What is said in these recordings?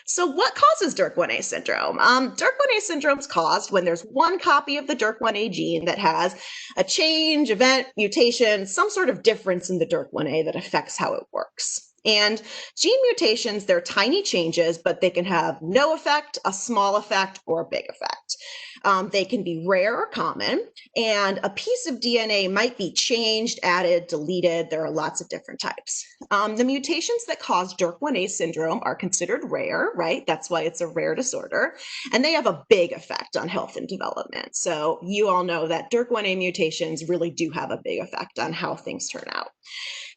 So what causes DYRK1A syndrome? DYRK1A syndrome is caused when there's one copy of the DYRK1A gene that has a change, event, mutation, some sort of difference in the DYRK1A that affects how it works. And gene mutations, they're tiny changes, but they can have no effect, a small effect, or a big effect. They can be rare or common, and a piece of DNA might be changed, added, deleted. There are lots of different types. The mutations that cause DYRK1A syndrome are considered rare, right? That's why it's a rare disorder, and they have a big effect on health and development. So you all know that DYRK1A mutations really do have a big effect on how things turn out.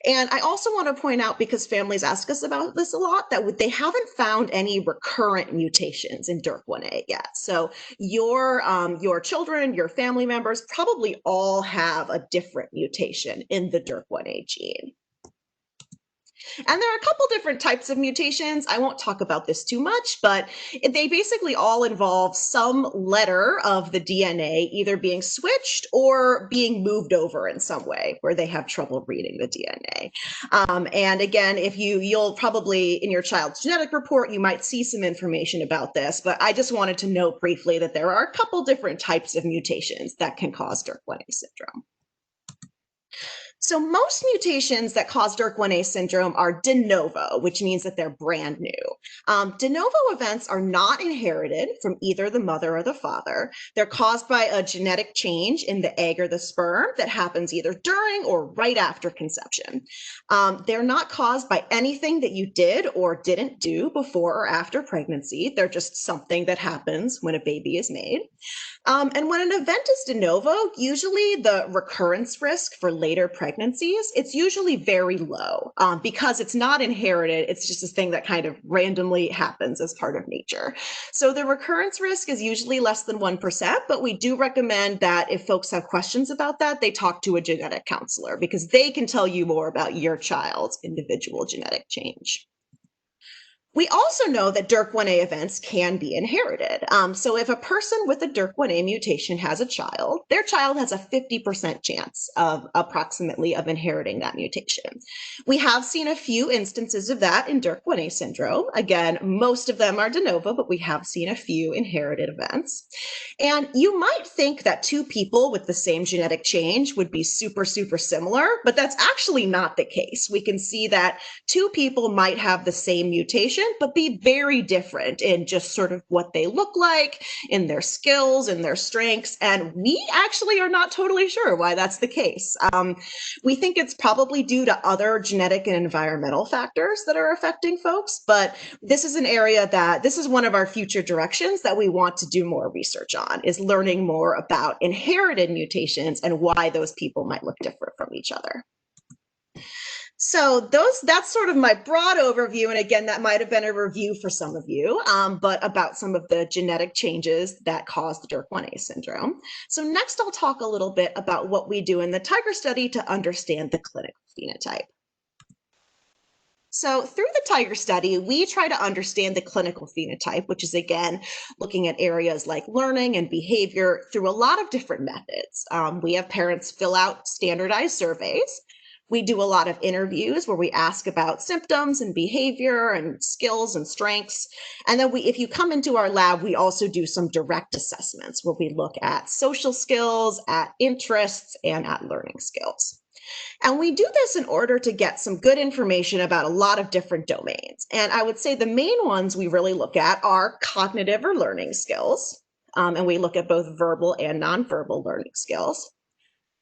And I also want to point out, because families ask us about this a lot, that they haven't found any recurrent mutations in DYRK1A yet. So your children, your family members probably all have a different mutation in the DYRK1A gene. And there are a couple different types of mutations. I won't talk about this too much, but they basically all involve some letter of the DNA either being switched or being moved over in some way where they have trouble reading the DNA. And again, if you'll probably, in your child's genetic report, you might see some information about this, but I just wanted to note briefly that there are a couple different types of mutations that can cause DYRK1A syndrome. So most mutations that cause DYRK1A syndrome are de novo, which means that they're brand new. De novo events are not inherited from either the mother or the father. They're caused by a genetic change in the egg or the sperm that happens either during or right after conception. They're not caused by anything that you did or didn't do before or after pregnancy. They're just something that happens when a baby is made. And when an event is de novo, usually the recurrence risk for later pregnancies, it's usually very low because it's not inherited. It's just a thing that kind of randomly happens as part of nature. So the recurrence risk is usually less than 1%, but we do recommend that if folks have questions about that, they talk to a genetic counselor because they can tell you more about your child's individual genetic change. We also know that DYRK1A events can be inherited. So if a person with a DYRK1A mutation has a child, their child has a 50% chance of approximately of inheriting that mutation. We have seen a few instances of that in DYRK1A syndrome. Again, most of them are de novo, but we have seen a few inherited events. And you might think that two people with the same genetic change would be super, super similar, but that's actually not the case. We can see that two people might have the same mutation, but be very different in just sort of what they look like, in their skills, in their strengths. And we actually are not totally sure why that's the case. We think it's probably due to other genetic and environmental factors that are affecting folks, but this is an area that this is one of our future directions that we want to do more research on, is learning more about inherited mutations and why those people might look different from each other. So that's sort of my broad overview. And again, that might have been a review for some of you, but about some of the genetic changes that cause the DYRK1A syndrome. So next I'll talk a little bit about what we do in the TIGER study to understand the clinical phenotype. So through the TIGER study, we try to understand the clinical phenotype, which is, again, looking at areas like learning and behavior through a lot of different methods. We have parents fill out standardized surveys. We do a lot of interviews where we ask about symptoms and behavior and skills and strengths. And then if you come into our lab, we also do some direct assessments where we look at social skills, at interests, and at learning skills. And we do this in order to get some good information about a lot of different domains. And I would say the main ones we really look at are cognitive or learning skills. And we look at both verbal and nonverbal learning skills.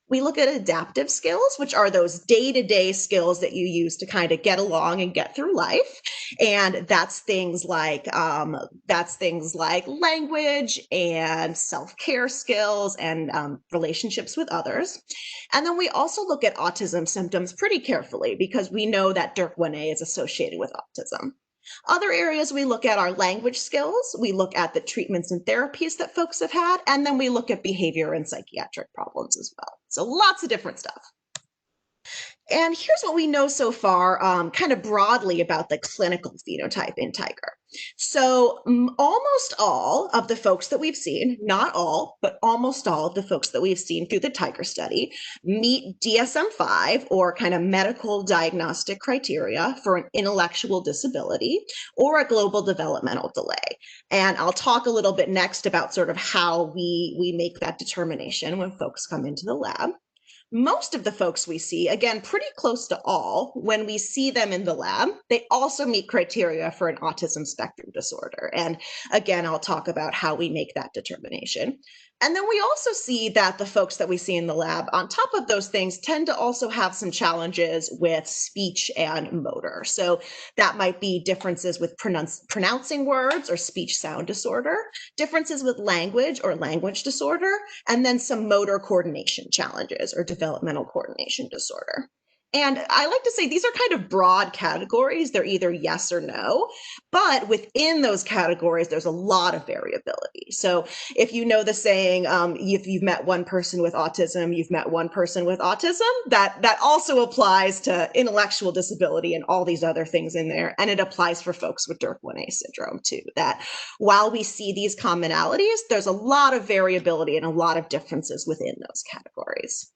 We look at adaptive skills, which are those day-to-day skills that you use to kind of get along and get through life. And that's things like language and self-care skills and relationships with others. And then we also look at autism symptoms pretty carefully because we know that DYRK1A is associated with autism. Other areas we look at are language skills, we look at the treatments and therapies that folks have had, and then we look at behavior and psychiatric problems as well. So lots of different stuff. And here's what we know so far, kind of broadly about the clinical phenotype in Tiger. So, almost all of the folks that we've seen, not all, but almost all of the folks that we've seen through the Tiger study meet DSM-5 or kind of medical diagnostic criteria for an intellectual disability or a global developmental delay. And I'll talk a little bit next about sort of how we make that determination when folks come into the lab. Most of the folks we see, again, pretty close to all, when we see them in the lab, they also meet criteria for an autism spectrum disorder. And again, I'll talk about how we make that determination. And then we also see that the folks that we see in the lab, on top of those things, tend to also have some challenges with speech and motor. So that might be differences with pronouncing words or speech sound disorder, differences with language or language disorder, and then some motor coordination challenges or developmental coordination disorder. And I like to say these are kind of broad categories. They're either yes or no, but within those categories, there's a lot of variability. So if you know the saying, if you've met one person with autism, you've met one person with autism, that also applies to intellectual disability and all these other things in there. And it applies for folks with DYRK1A syndrome too, that while we see these commonalities, there's a lot of variability and a lot of differences within those categories.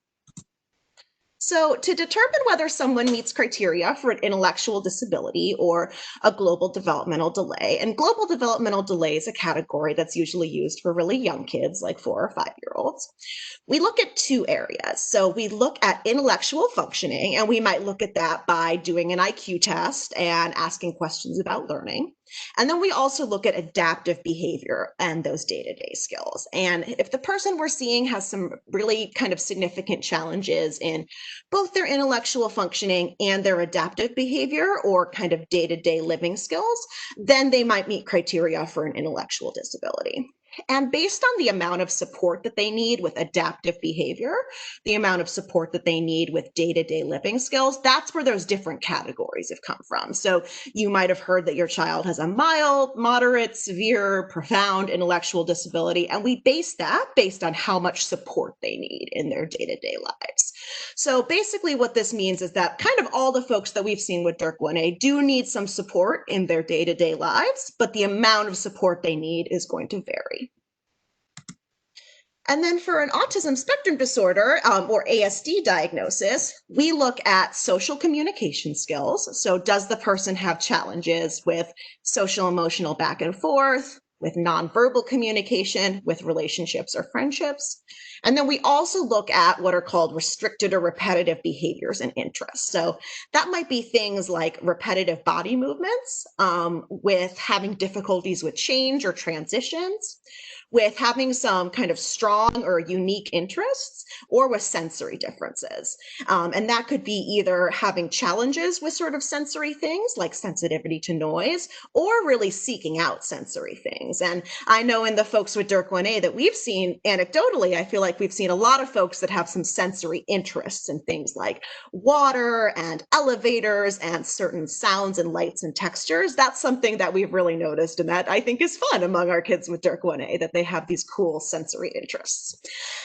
So, to determine whether someone meets criteria for an intellectual disability or a global developmental delay, and global developmental delay is a category that's usually used for really young kids, like 4 or 5-year-olds, we look at two areas. So, we look at intellectual functioning, and we might look at that by doing an IQ test and asking questions about learning. And then we also look at adaptive behavior and those day-to-day skills. And if the person we're seeing has some really kind of significant challenges in both their intellectual functioning and their adaptive behavior or kind of day-to-day living skills, then they might meet criteria for an intellectual disability. And based on the amount of support that they need with adaptive behavior, the amount of support that they need with day-to-day living skills, that's where those different categories have come from. So you might have heard that your child has a mild, moderate, severe, profound intellectual disability, and we base that based on how much support they need in their day-to-day lives. So basically what this means is that kind of all the folks that we've seen with DYRK1A do need some support in their day-to-day lives, but the amount of support they need is going to vary. And then for an autism spectrum disorder or ASD diagnosis, we look at social communication skills. So does the person have challenges with social emotional back and forth, with nonverbal communication, with relationships or friendships? And then we also look at what are called restricted or repetitive behaviors and interests. So that might be things like repetitive body movements, with having difficulties with change or transitions, with having some kind of strong or unique interests, or with sensory differences. And that could be either having challenges with sort of sensory things like sensitivity to noise, or really seeking out sensory things. And I know in the folks with DYRK1A that we've seen anecdotally, I feel like we've seen a lot of folks that have some sensory interests in things like water and elevators and certain sounds and lights and textures. That's something that we've really noticed and that I think is fun among our kids with DYRK1A, that they have these cool sensory interests.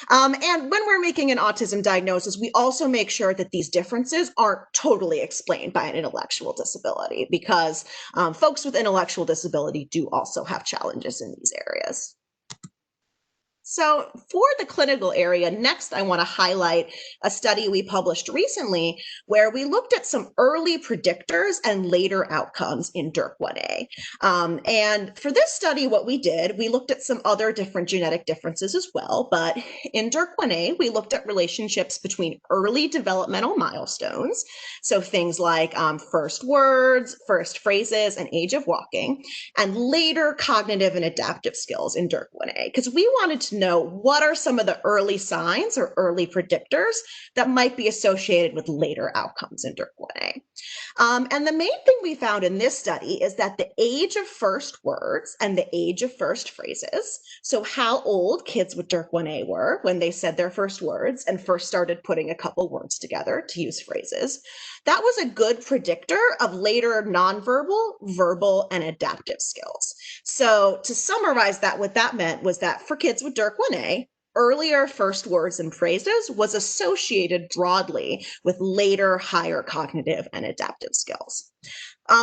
And when we're making an autism diagnosis, we also make sure that these differences aren't totally explained by an intellectual disability, because folks with intellectual disability do also have challenges in these areas. So for the clinical area, next I want to highlight a study we published recently where we looked at some early predictors and later outcomes in DYRK1A. And for this study, what we did, we looked at some other different genetic differences as well, but in DYRK1A, we looked at relationships between early developmental milestones, so things like first words, first phrases, and age of walking, and later cognitive and adaptive skills in DYRK1A, because we wanted to know what are some of the early signs or early predictors that might be associated with later outcomes in DYRK1A. And the main thing we found in this study is that the age of first words and the age of first phrases, so how old kids with DYRK1A were when they said their first words and first started putting a couple words together to use phrases, that was a good predictor of later nonverbal, verbal, and adaptive skills. So to summarize that, what that meant was that for kids with DYRK1A, earlier first words and phrases was associated broadly with later higher cognitive and adaptive skills.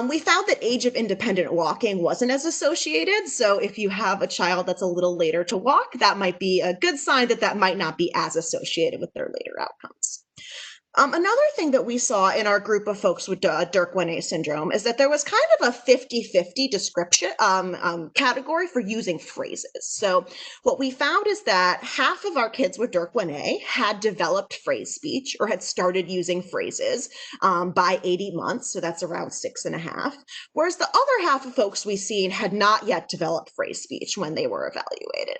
We found that age of independent walking wasn't as associated. So if you have a child that's a little later to walk, that might be a good sign that that might not be as associated with their later outcomes. Another thing that we saw in our group of folks with DYRK1A syndrome is that there was kind of a 50-50 description category for using phrases. So what we found is that half of our kids with DYRK1A had developed phrase speech or had started using phrases by 80 months. So that's around 6.5. Whereas the other half of folks we've seen had not yet developed phrase speech when they were evaluated.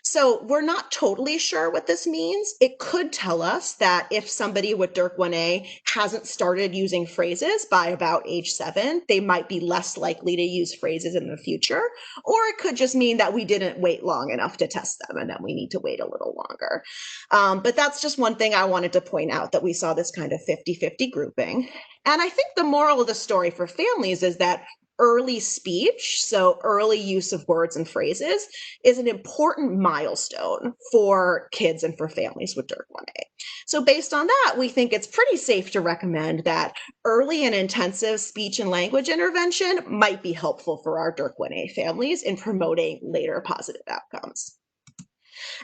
So we're not totally sure what this means. It could tell us that if somebody with DYRK1A hasn't started using phrases by about age 7, they might be less likely to use phrases in the future. Or it could just mean that we didn't wait long enough to test them and that we need to wait a little longer. But that's just one thing I wanted to point out, that we saw this kind of 50-50 grouping. And I think the moral of the story for families is that early speech, so early use of words and phrases, is an important milestone for kids and for families with DYRK1A. So based on that, we think it's pretty safe to recommend that early and intensive speech and language intervention might be helpful for our DYRK1A families in promoting later positive outcomes.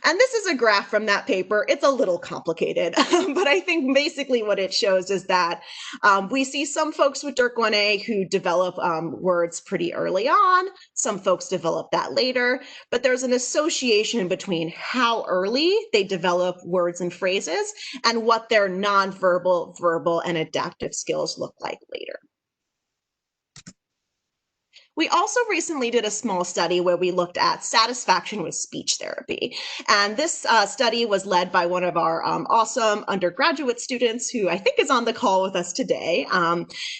And this is a graph from that paper. It's a little complicated, but I think basically what it shows is that we see some folks with DYRK1A who develop words pretty early on. Some folks develop that later, but there's an association between how early they develop words and phrases and what their nonverbal, verbal, and adaptive skills look like later. We also recently did a small study where we looked at satisfaction with speech therapy. And this study was led by one of our awesome undergraduate students who I think is on the call with us today.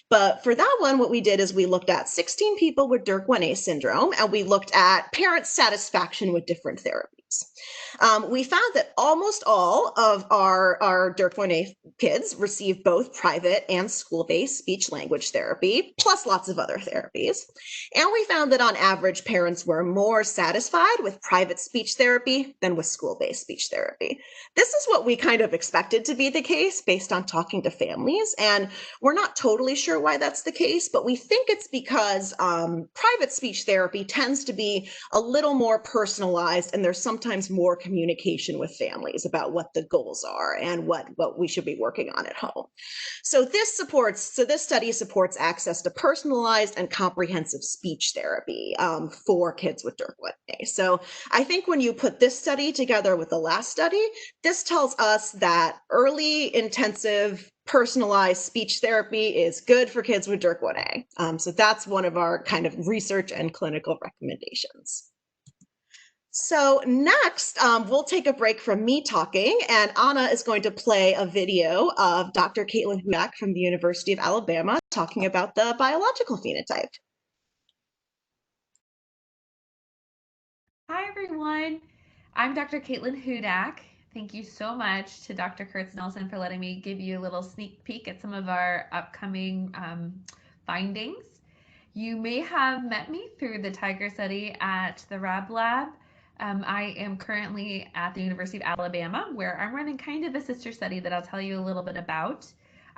But for that one, what we did is we looked at 16 people with DYRK1A syndrome, and we looked at parent satisfaction with different therapies. We found that almost all of our DYRK1A kids received both private and school-based speech language therapy, plus lots of other therapies. And we found that on average, parents were more satisfied with private speech therapy than with school-based speech therapy. This is what we kind of expected to be the case based on talking to families. And we're not totally sure why that's the case, but we think it's because private speech therapy tends to be a little more personalized, and there's sometimes more communication with families about what the goals are and what we should be working on at home. So this study supports access to personalized and comprehensive speech therapy for kids with DYRK1A. So I think when you put this study together with the last study, this tells us that early, intensive, personalized speech therapy is good for kids with DYRK1A. So that's one of our kind of research and clinical recommendations. So next, we'll take a break from me talking, and Anna is going to play a video of Dr. Caitlin Hudac from the University of Alabama talking about the biological phenotype. Hi, everyone. I'm Dr. Caitlin Hudac. Thank you so much to Dr. Kurtz-Nelson for letting me give you a little sneak peek at some of our upcoming findings. You may have met me through the Tiger study at the Rab Lab. I am currently at the University of Alabama, where I'm running kind of a sister study that I'll tell you a little bit about.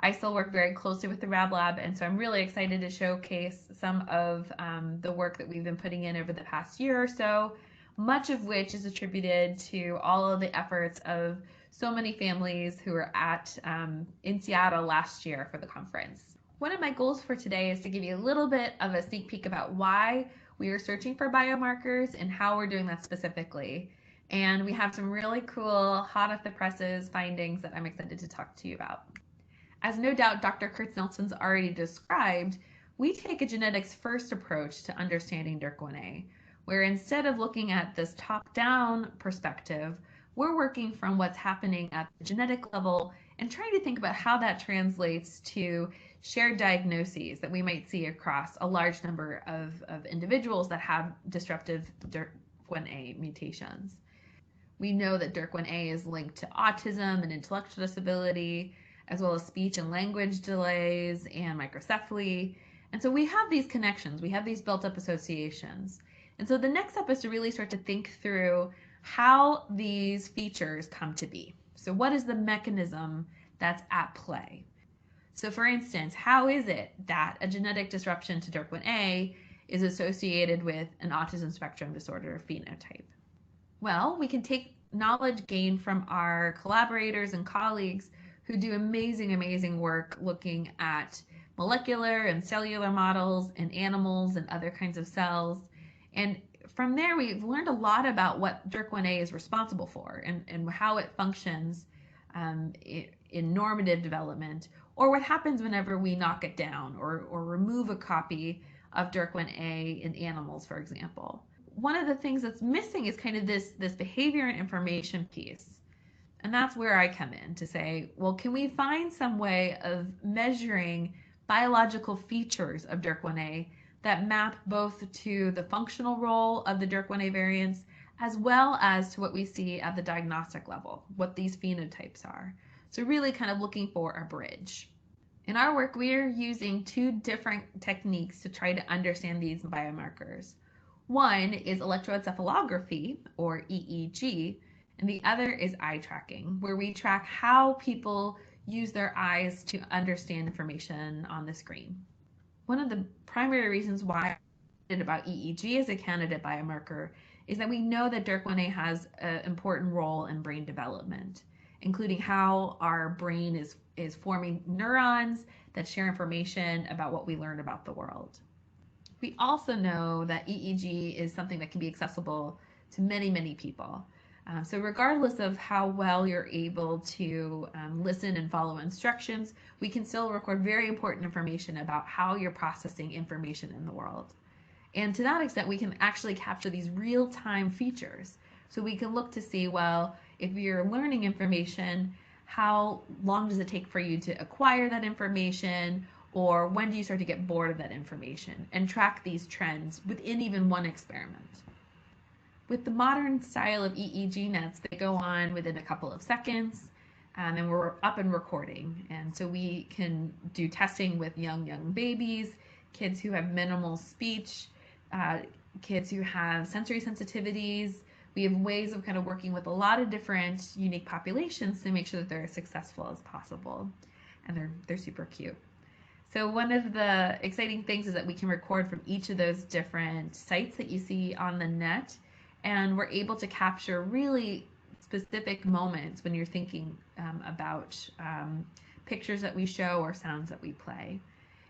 I still work very closely with the Rab Lab, and so I'm really excited to showcase some of the work that we've been putting in over the past year or so, much of which is attributed to all of the efforts of so many families who were in Seattle last year for the conference. One of my goals for today is to give you a little bit of a sneak peek about why we are searching for biomarkers and how we're doing that specifically. And we have some really cool, hot off the presses findings that I'm excited to talk to you about. As no doubt Dr. Kurtz-Nelson's already described, we take a genetics first approach to understanding DYRK1A, where instead of looking at this top-down perspective, we're working from what's happening at the genetic level and trying to think about how that translates to shared diagnoses that we might see across a large number of individuals that have disruptive DYRK1A mutations. We know that DYRK1A is linked to autism and intellectual disability, as well as speech and language delays and microcephaly. And so we have these connections, we have these built up associations. And so the next step is to really start to think through how these features come to be. So what is the mechanism that's at play? So for instance, how is it that a genetic disruption to DYRK1A is associated with an autism spectrum disorder phenotype? Well, we can take knowledge gained from our collaborators and colleagues who do amazing work looking at molecular and cellular models in animals and other kinds of cells. And from there, we've learned a lot about what DYRK1A is responsible for and how it functions in normative development, or what happens whenever we knock it down or remove a copy of DYRK1A in animals, for example. One of the things that's missing is kind of this behavior and information piece. And that's where I come in to say, well, can we find some way of measuring biological features of DYRK1A that map both to the functional role of the DYRK1A variants as well as to what we see at the diagnostic level, what these phenotypes are. So really kind of looking for a bridge. In our work, we are using two different techniques to try to understand these biomarkers. One is electroencephalography, or EEG, and the other is eye tracking, where we track how people use their eyes to understand information on the screen. One of the primary reasons why I'm excited about EEG as a candidate biomarker is that we know that DYRK1A has an important role in brain development, including how our brain is forming neurons that share information about what we learn about the world. We also know that EEG is something that can be accessible to many people. So regardless of how well you're able to listen and follow instructions, we can still record very important information about how you're processing information in the world. And to that extent, we can actually capture these real-time features. So we can look to see, well, if you're learning information, how long does it take for you to acquire that information, or when do you start to get bored of that information, and track these trends within even one experiment. With the modern style of EEG nets, they go on within a couple of seconds, and we're up and recording. And so we can do testing with young babies, kids who have minimal speech, kids who have sensory sensitivities. We have ways of kind of working with a lot of different unique populations to make sure that they're as successful as possible. And they're super cute. So one of the exciting things is that we can record from each of those different sites that you see on the net, and we're able to capture really specific moments when you're thinking about pictures that we show or sounds that we play.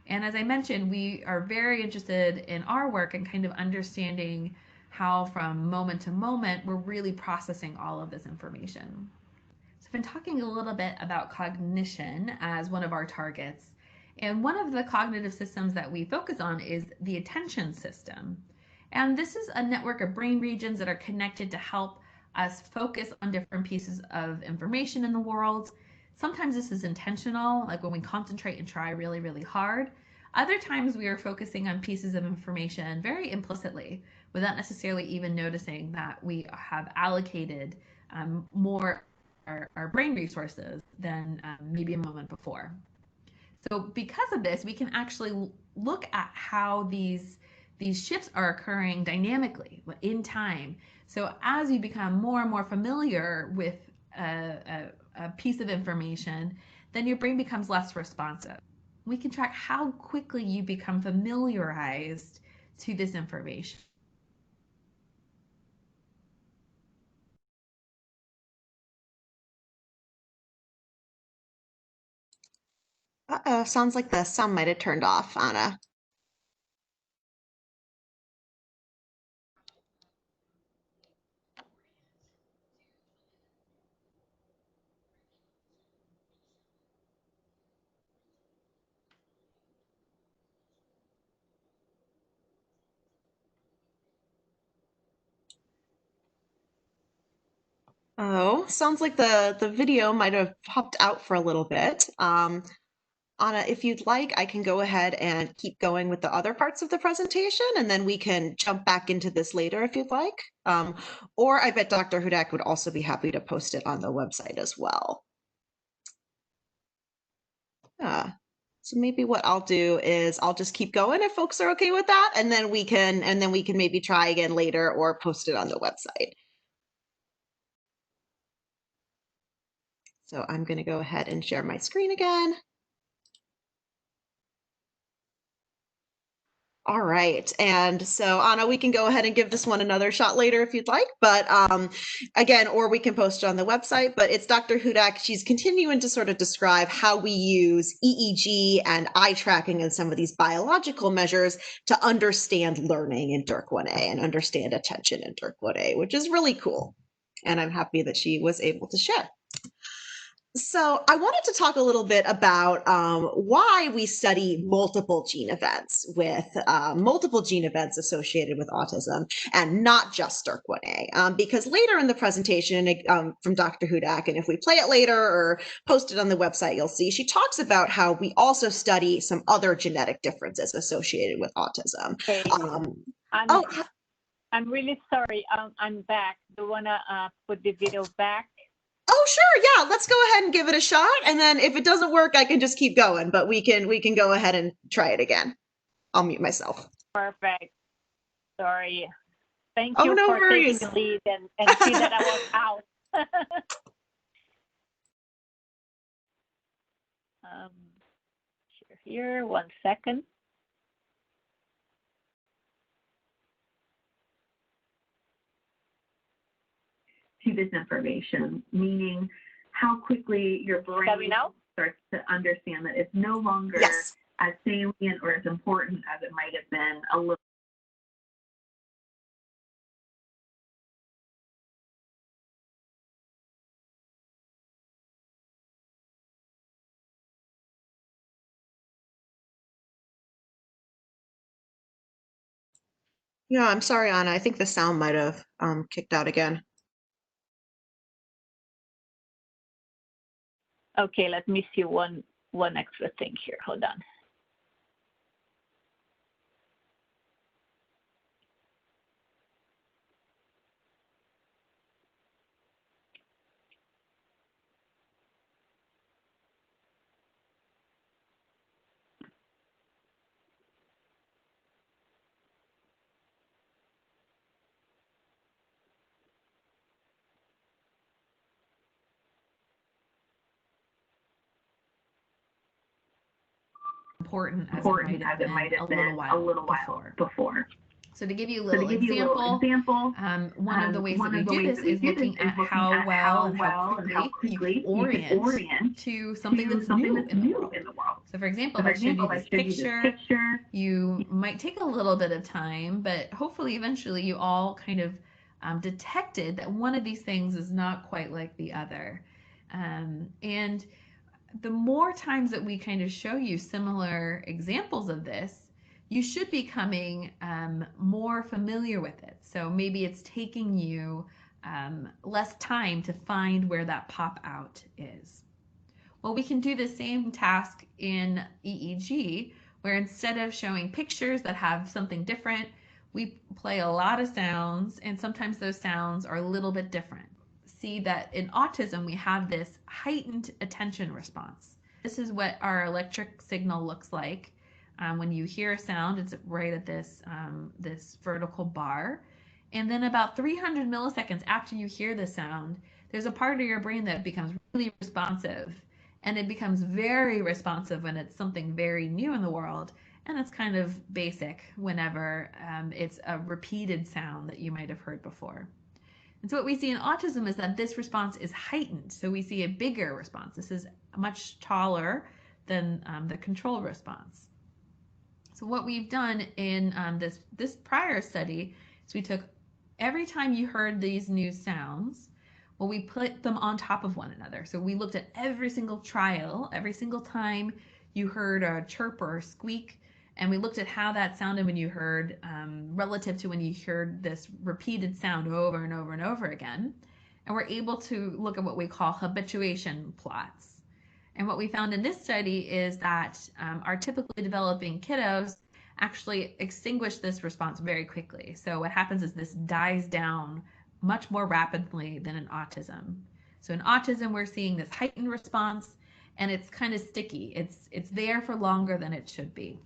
And as I mentioned, we are very interested in our work and kind of understanding how from moment to moment we're really processing all of this information. So I've been talking a little bit about cognition as one of our targets. And one of the cognitive systems that we focus on is the attention system. And this is a network of brain regions that are connected to help us focus on different pieces of information in the world. Sometimes this is intentional, like when we concentrate and try really hard. Other times we are focusing on pieces of information very implicitly without necessarily even noticing that we have allocated more our brain resources than maybe a moment before. So because of this, we can actually look at how these shifts are occurring dynamically in time. So as you become more and more familiar with a piece of information, then your brain becomes less responsive. We can track how quickly you become familiarized to this information. Uh-oh, sounds like the sound might have turned off, Anna. Oh, sounds like the video might have popped out for a little bit. Anna, if you'd like, I can go ahead and keep going with the other parts of the presentation, and then we can jump back into this later if you'd like. Or I bet Dr. Hudac would also be happy to post it on the website as well. Yeah. So maybe what I'll do is I'll just keep going if folks are okay with that, and then we can maybe try again later or post it on the website. So I'm going to go ahead and share my screen again. All right. And so, Anna, we can go ahead and give this one another shot later if you'd like. But again, or we can post it on the website. But it's Dr. Hudac. She's continuing to sort of describe how we use EEG and eye tracking and some of these biological measures to understand learning in DYRK1A and understand attention in DYRK1A, which is really cool. And I'm happy that she was able to share. So I wanted to talk a little bit about why we study multiple gene events associated with autism and not just DYRK1A. Because later in the presentation from Dr. Hudac, and if we play it later or post it on the website, you'll see she talks about how we also study some other genetic differences associated with autism. Okay. I'm really sorry. I'm back. Do you want to put the video back? Oh, sure. Yeah, let's go ahead and give it a shot. And then if it doesn't work, I can just keep going, but we can go ahead and try it again. I'll mute myself. Perfect. Sorry. Thank you for worries. taking the lead and see that I was out. Share here, 1 second. To this information, meaning how quickly your brain starts to understand that it's no longer as salient or as important as it might have been a little. Yeah, I'm sorry, Anna. I think the sound might have kicked out again. Okay, let me see one extra thing here. Hold on. Important as it might have been a little while before. So to give you a little example, one of the ways that we do this is looking at how well and how quickly you can orient to something that's new in the world. So for example, if I showed you this picture, you might take a little bit of time, but hopefully eventually you all kind of detected that one of these things is not quite like the other. And the more times that we kind of show you similar examples of this, you should be becoming more familiar with it. So maybe it's taking you less time to find where that pop out is. Well, we can do the same task in EEG, where instead of showing pictures that have something different, we play a lot of sounds, and sometimes those sounds are a little bit different. See that in autism, we have this heightened attention response. This is what our electric signal looks like. When you hear a sound, it's right at this, this vertical bar. And then about 300 milliseconds after you hear the sound, there's a part of your brain that becomes really responsive. And it becomes very responsive when it's something very new in the world. And it's kind of basic whenever it's a repeated sound that you might have heard before. And so what we see in autism is that this response is heightened. So we see a bigger response. This is much taller than the control response. So what we've done in this prior study is we took every time you heard these new sounds, well, we put them on top of one another. So we looked at every single trial, every single time you heard a chirp or a squeak, and we looked at how that sounded when you heard relative to when you heard this repeated sound over and over and over again. And we're able to look at what we call habituation plots. And what we found in this study is that our typically developing kiddos actually extinguish this response very quickly. So what happens is this dies down much more rapidly than in autism. So in autism, we're seeing this heightened response, and it's kind of sticky. It's there for longer than it should be.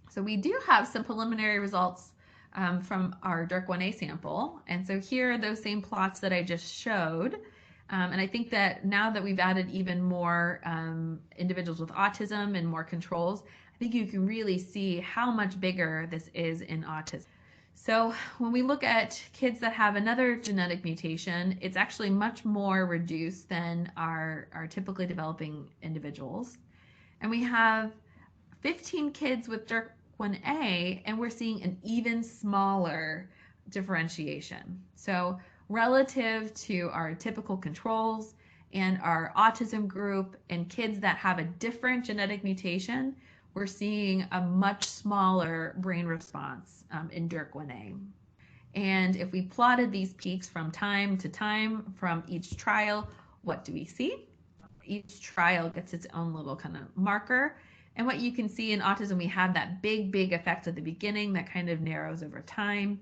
So we do have some preliminary results from our DYRK1A sample. And so here are those same plots that I just showed. And I think that now that we've added even more individuals with autism and more controls, I think you can really see how much bigger this is in autism. So when we look at kids that have another genetic mutation, it's actually much more reduced than our typically developing individuals. And we have 15 kids with DYRK1A, and we're seeing an even smaller differentiation. So relative to our typical controls and our autism group and kids that have a different genetic mutation, we're seeing a much smaller brain response in DYRK1A. And if we plotted these peaks from time to time from each trial, what do we see? Each trial gets its own little kind of marker. And what you can see in autism, we have that big effect at the beginning that kind of narrows over time.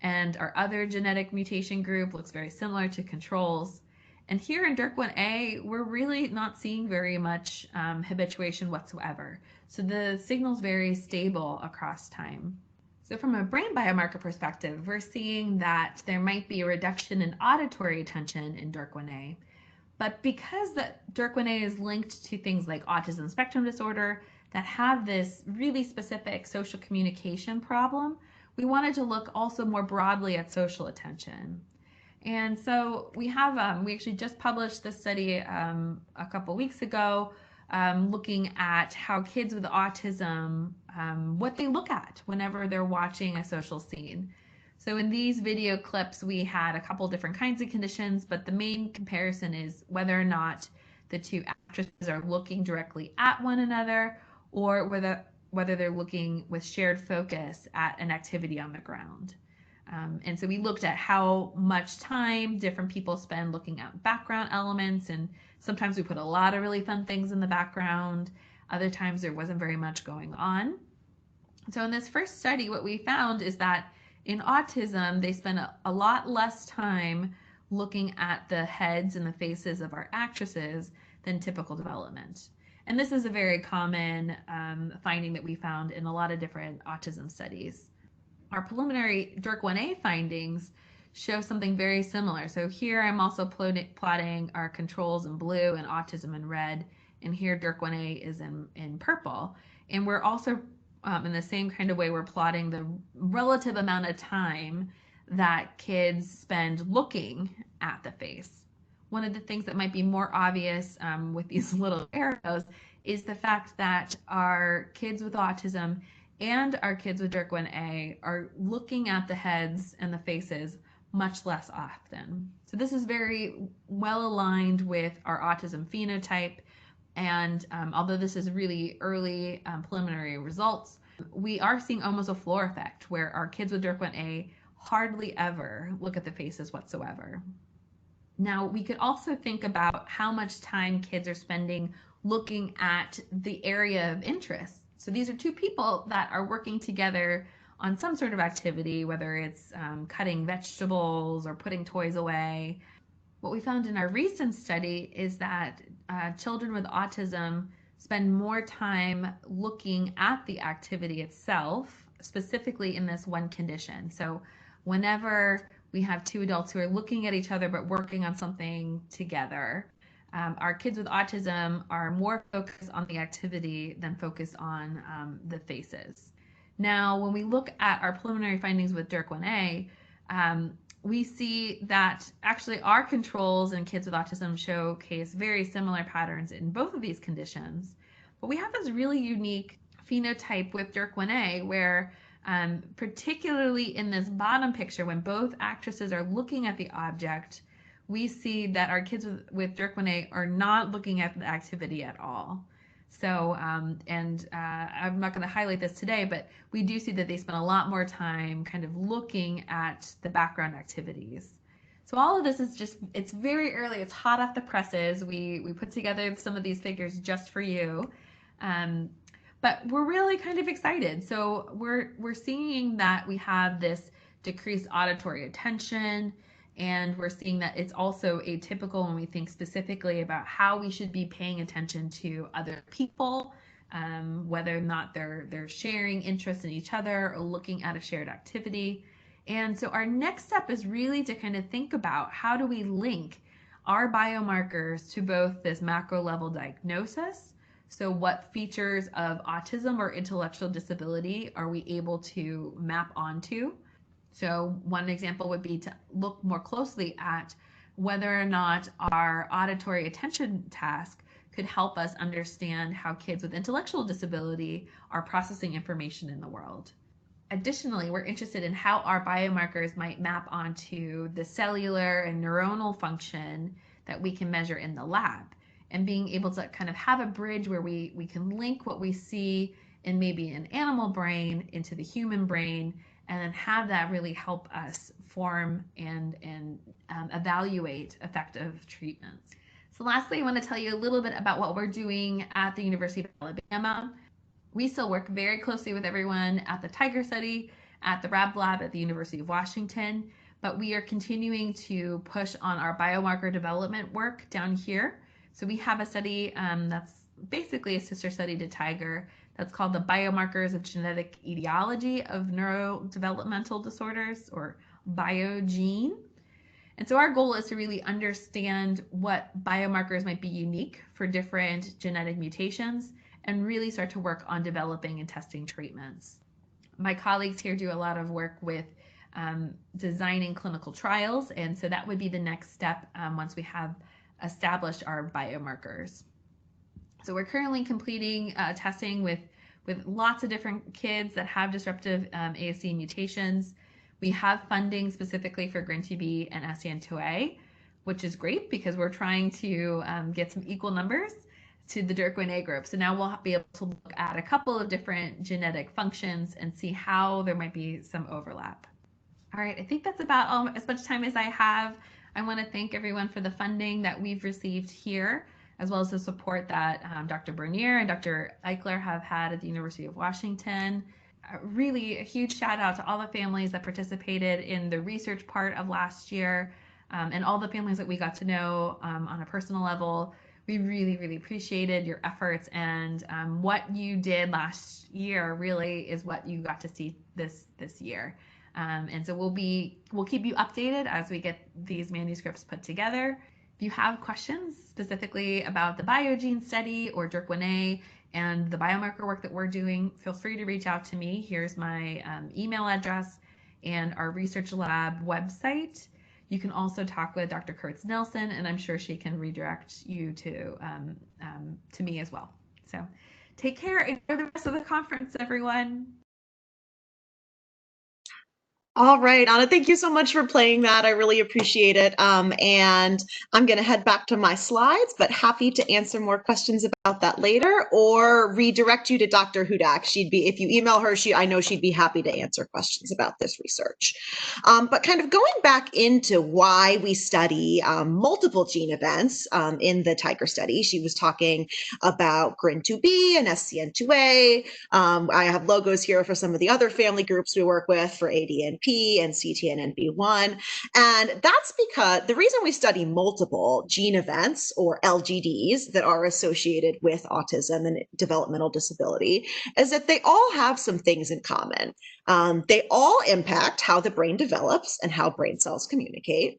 And our other genetic mutation group looks very similar to controls. And here in DYRK1A, we're really not seeing very much habituation whatsoever. So the signal's very stable across time. So from a brain biomarker perspective, we're seeing that there might be a reduction in auditory attention in DYRK1A. But because that DYRK1A is linked to things like autism spectrum disorder that have this really specific social communication problem, we wanted to look also more broadly at social attention. And so we have, we actually just published this study a couple weeks ago, looking at how kids with autism, what they look at whenever they're watching a social scene. So in these video clips, we had a couple different kinds of conditions, but the main comparison is whether or not the two actresses are looking directly at one another, or whether they're looking with shared focus at an activity on the ground. And so we looked at how much time different people spend looking at background elements, and sometimes we put a lot of really fun things in the background. Other times there wasn't very much going on. So in this first study, what we found is that in autism, they spend a lot less time looking at the heads and the faces of our actresses than typical development. And this is a very common finding that we found in a lot of different autism studies. Our preliminary DYRK1A findings show something very similar. So here I'm also plotting our controls in blue and autism in red, and here DYRK1A is in purple. And we're also in the same kind of way, we're plotting the relative amount of time that kids spend looking at the face. One of the things that might be more obvious with these little arrows is the fact that our kids with autism and our kids with DYRK1A are looking at the heads and the faces much less often. So this is very well aligned with our autism phenotype. And although this is really early preliminary results, we are seeing almost a floor effect where our kids with DYRK1A hardly ever look at the faces whatsoever. Now, we could also think about how much time kids are spending looking at the area of interest. So these are two people that are working together on some sort of activity, whether it's cutting vegetables or putting toys away. What we found in our recent study is that children with autism spend more time looking at the activity itself, specifically in this one condition. So whenever we have two adults who are looking at each other but working on something together, our kids with autism are more focused on the activity than focused on the faces. Now, when we look at our preliminary findings with DYRK1A, we see that actually our controls in kids with autism showcase very similar patterns in both of these conditions. But we have this really unique phenotype with DYRK1A where particularly in this bottom picture, when both actresses are looking at the object, we see that our kids with DYRK1A are not looking at the activity at all. So, I'm not going to highlight this today, but we do see that they spend a lot more time kind of looking at the background activities. So all of this is just, it's very early, it's hot off the presses. We put together some of these figures just for you. But we're really kind of excited. So we're seeing that we have this decreased auditory attention, and we're seeing that it's also atypical when we think specifically about how we should be paying attention to other people, whether or not they're sharing interest in each other or looking at a shared activity. And so our next step is really to kind of think about how do we link are biomarkers to both this macro level diagnosis. So what features of autism or intellectual disability are we able to map onto? So one example would be to look more closely at whether or not our auditory attention task could help us understand how kids with intellectual disability are processing information in the world. Additionally, we're interested in how our biomarkers might map onto the cellular and neuronal function that we can measure in the lab, and being able to kind of have a bridge where we can link what we see in maybe an animal brain into the human brain, and then have that really help us form and evaluate effective treatments. So lastly, I want to tell you a little bit about what we're doing at the University of Alabama. We still work very closely with everyone at the Tiger study, at the Rab Lab at the University of Washington, but we are continuing to push on our biomarker development work down here. So we have a study that's basically a sister study to Tiger that's called the Biomarkers of Genetic Etiology of Neurodevelopmental Disorders, or BioGene. And so our goal is to really understand what biomarkers might be unique for different genetic mutations and really start to work on developing and testing treatments. My colleagues here do a lot of work with designing clinical trials, and so that would be the next step once we have established our biomarkers. So we're currently completing testing with lots of different kids that have disruptive ASD mutations. We have funding specifically for GRIN2B and SCN2A, which is great because we're trying to get some equal numbers to the DYRK1A group. So now we'll be able to look at a couple of different genetic functions and see how there might be some overlap. All right, I think that's about as much time as I have. I want to thank everyone for the funding that we've received here, as well as the support that Dr. Bernier and Dr. Eichler have had at the University of Washington. Really a huge shout out to all the families that participated in the research part of last year, and all the families that we got to know on a personal level. We really, really appreciated your efforts, and what you did last year really is what you got to see this year. And so we'll keep you updated as we get these manuscripts put together. If you have questions specifically about the BioGene study or DYRK1A and the biomarker work that we're doing, feel free to reach out to me. Here's my email address and our research lab website. You can also talk with Dr. Kurtz-Nelson, and I'm sure she can redirect you to me as well. So take care. Enjoy the rest of the conference, everyone. All right, Anna, thank you so much for playing that. I really appreciate it. And I'm going to head back to my slides, but happy to answer more questions about that later, or redirect you to Dr. Hudac. If you email her, I know she'd be happy to answer questions about this research. But kind of going back into why we study multiple gene events in the Tiger study, she was talking about GRIN2B and SCN2A. I have logos here for some of the other family groups we work with for ADNP and CTNNB1. And that's because the reason we study multiple gene events, or LGDs, that are associated with autism and developmental disability is that they all have some things in common. They all impact how the brain develops and how brain cells communicate.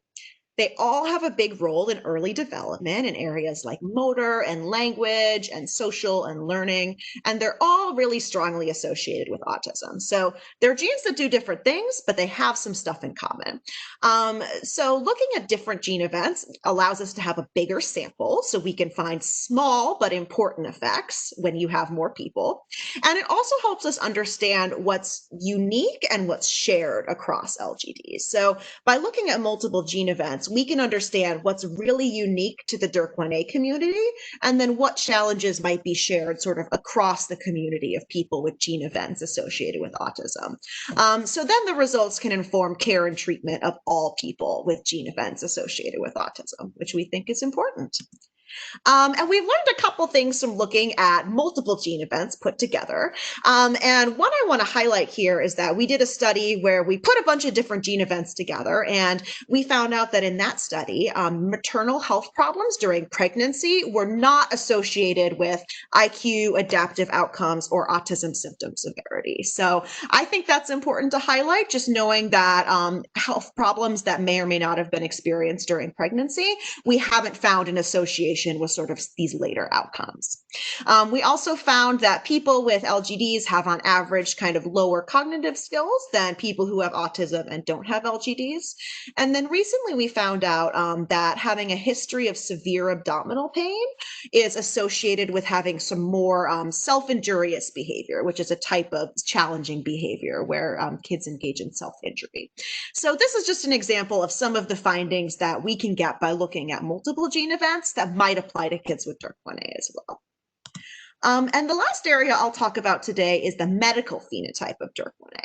They all have a big role in early development in areas like motor and language and social and learning, and they're all really strongly associated with autism. So they're genes that do different things, but they have some stuff in common. So looking at different gene events allows us to have a bigger sample so we can find small but important effects when you have more people. And it also helps us understand what's unique and what's shared across LGDs. So by looking at multiple gene events, we can understand what's really unique to the DYRK1A community, and then what challenges might be shared sort of across the community of people with gene events associated with autism. So then the results can inform care and treatment of all people with gene events associated with autism, which we think is important. And we've learned a couple things from looking at multiple gene events put together. And one I want to highlight here is that we did a study where we put a bunch of different gene events together, and we found out that in that study, maternal health problems during pregnancy were not associated with IQ, adaptive outcomes, or autism symptom severity. So I think that's important to highlight, just knowing that health problems that may or may not have been experienced during pregnancy, we haven't found an association with sort of these later outcomes. We also found that people with LGDs have on average kind of lower cognitive skills than people who have autism and don't have LGDs. And then recently we found out that having a history of severe abdominal pain is associated with having some more self-injurious behavior, which is a type of challenging behavior where kids engage in self-injury. So this is just an example of some of the findings that we can get by looking at multiple gene events that might apply to kids with DYRK1A as well. And the last area I'll talk about today is the medical phenotype of DYRK1A.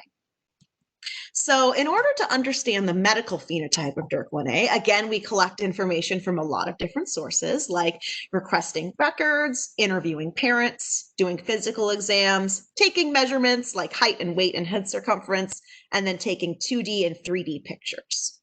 So in order to understand the medical phenotype of DYRK1A, again, we collect information from a lot of different sources, like requesting records, interviewing parents, doing physical exams, taking measurements like height and weight and head circumference, and then taking 2D and 3D pictures.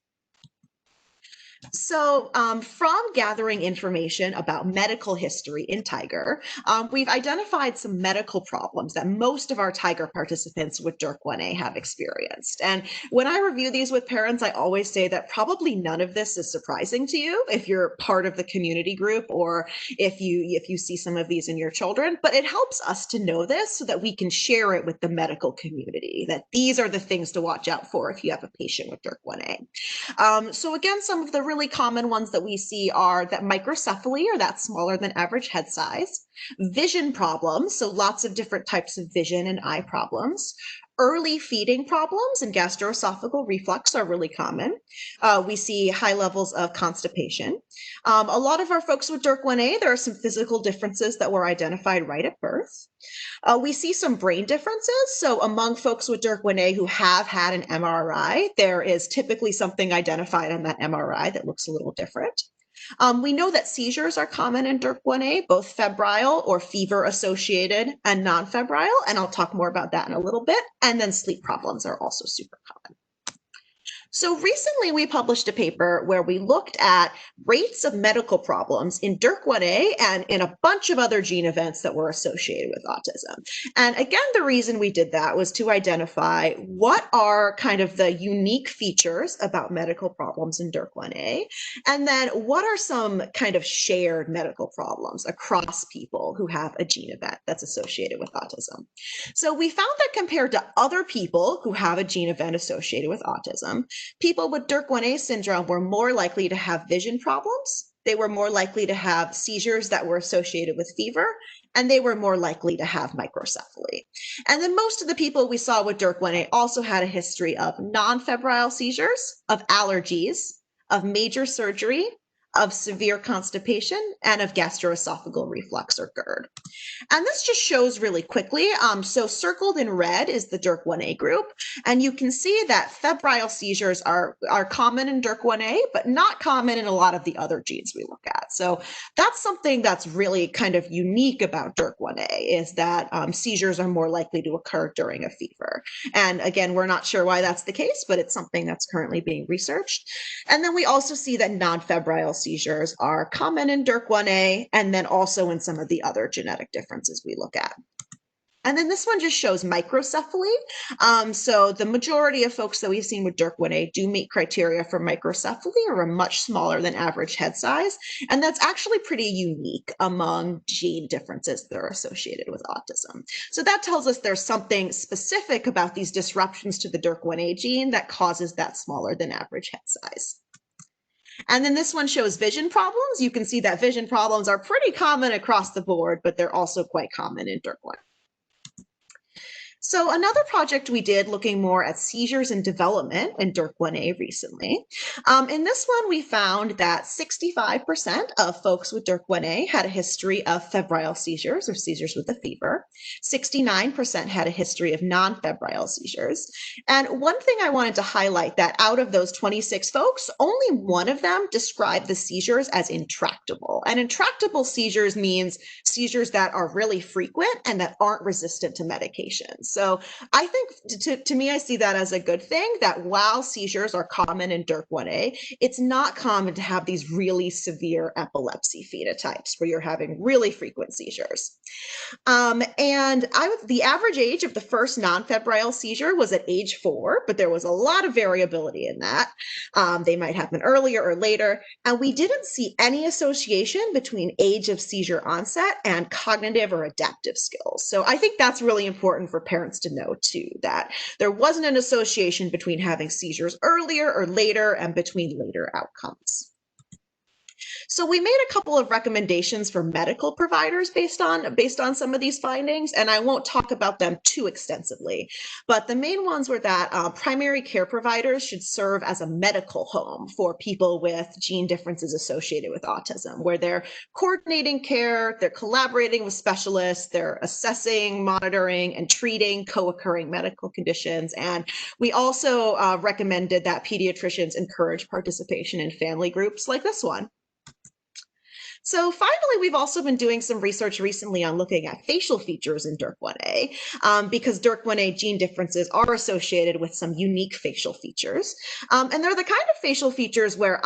So from gathering information about medical history in Tiger, we've identified some medical problems that most of our Tiger participants with DYRK1A have experienced. And when I review these with parents, I always say that probably none of this is surprising to you if you're part of the community group or if you see some of these in your children, but it helps us to know this so that we can share it with the medical community, that these are the things to watch out for if you have a patient with DYRK1A. So again, some of the really common ones that we see are that microcephaly, or that smaller than average head size, vision problems, so lots of different types of vision and eye problems, early feeding problems and gastroesophageal reflux are really common. We see high levels of constipation. A lot of our folks with DYRK1A, there are some physical differences that were identified right at birth. We see some brain differences. So among folks with DYRK1A who have had an MRI, there is typically something identified on that MRI that looks a little different. We know that seizures are common in DYRK1A, both febrile or fever associated and non-febrile, and I'll talk more about that in a little bit. And then sleep problems are also super common. So recently we published a paper where we looked at rates of medical problems in DYRK1A and in a bunch of other gene events that were associated with autism. And again, the reason we did that was to identify what are kind of the unique features about medical problems in DYRK1A, and then what are some kind of shared medical problems across people who have a gene event that's associated with autism. So we found that compared to other people who have a gene event associated with autism, people with DYRK1A syndrome were more likely to have vision problems. They were more likely to have seizures that were associated with fever, and they were more likely to have microcephaly. And then most of the people we saw with DYRK1A also had a history of non-febrile seizures, of allergies, of major surgery, of severe constipation, and of gastroesophageal reflux or GERD. And this just shows really quickly. So circled in red is the DYRK1A group. And you can see that febrile seizures are common in DYRK1A, but not common in a lot of the other genes we look at. So that's something that's really kind of unique about DYRK1A, is that seizures are more likely to occur during a fever. And again, we're not sure why that's the case, but it's something that's currently being researched. And then we also see that non-febrile seizures are common in DYRK1A, and then also in some of the other genetic differences we look at. And then this one just shows microcephaly. So the majority of folks that we've seen with DYRK1A do meet criteria for microcephaly, or a much smaller than average head size. And that's actually pretty unique among gene differences that are associated with autism. So that tells us there's something specific about these disruptions to the DYRK1A gene that causes that smaller than average head size. And then this one shows vision problems. You can see that vision problems are pretty common across the board, but they're also quite common in DYRK1. So another project we did looking more at seizures and development in DYRK1A recently. In this one, we found that 65% of folks with DYRK1A had a history of febrile seizures or seizures with a fever. 69% had a history of non-febrile seizures. And one thing I wanted to highlight that out of those 26 folks, only one of them described the seizures as intractable. And intractable seizures means seizures that are really frequent and that aren't resistant to medications. So I think to me, I see that as a good thing, that while seizures are common in DYRK1A, it's not common to have these really severe epilepsy phenotypes where you're having really frequent seizures. The average age of the first non-febrile seizure was at age 4, but there was a lot of variability in that. They might happen earlier or later, and we didn't see any association between age of seizure onset and cognitive or adaptive skills. So I think that's really important for parents to know too, that there wasn't an association between having seizures earlier or later and between later outcomes. So we made a couple of recommendations for medical providers based on some of these findings, and I won't talk about them too extensively, but the main ones were that primary care providers should serve as a medical home for people with gene differences associated with autism, where they're coordinating care, they're collaborating with specialists, they're assessing, monitoring, and treating co-occurring medical conditions. And we also recommended that pediatricians encourage participation in family groups like this one. So finally, we've also been doing some research recently on looking at facial features in DYRK1A because DYRK1A gene differences are associated with some unique facial features. And they're the kind of facial features where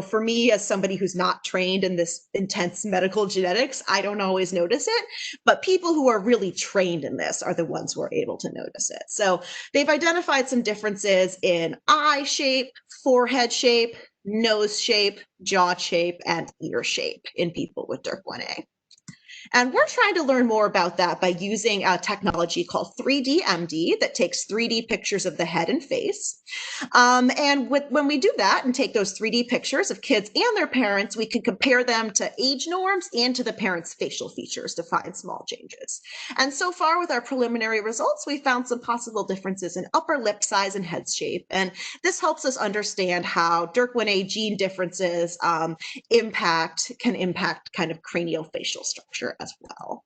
for me, as somebody who's not trained in this intense medical genetics, I don't always notice it, but people who are really trained in this are the ones who are able to notice it. So they've identified some differences in eye shape, forehead shape, nose shape, jaw shape, and ear shape in people with DYRK1A. And we're trying to learn more about that by using a technology called 3D-MD that takes 3D pictures of the head and face. When we do that and take those 3D pictures of kids and their parents, we can compare them to age norms and to the parents' facial features to find small changes. And so far with our preliminary results, we found some possible differences in upper lip size and head shape. And this helps us understand how DYRK1A gene differences can impact kind of craniofacial structure as well.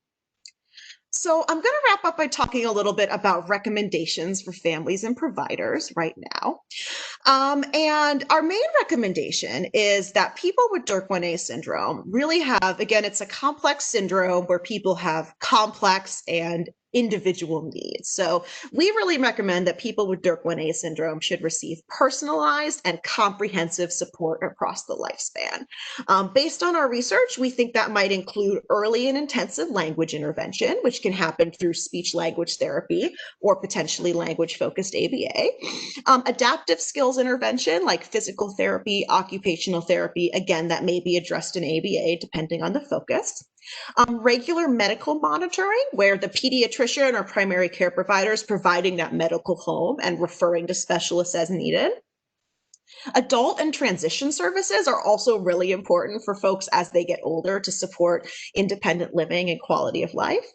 So I'm going to wrap up by talking a little bit about recommendations for families and providers right now. And our main recommendation is that people with DYRK1A syndrome really have, again, it's a complex syndrome where people have complex and individual needs. So we really recommend that people with DYRK1A syndrome should receive personalized and comprehensive support across the lifespan. Based on our research, we think that might include early and intensive language intervention, which can happen through speech language therapy or potentially language-focused ABA. Adaptive skills intervention like physical therapy, occupational therapy, again, that may be addressed in ABA depending on the focus. Regular medical monitoring, where the pediatrician or primary care provider is providing that medical home and referring to specialists as needed. Adult and transition services are also really important for folks as they get older to support independent living and quality of life.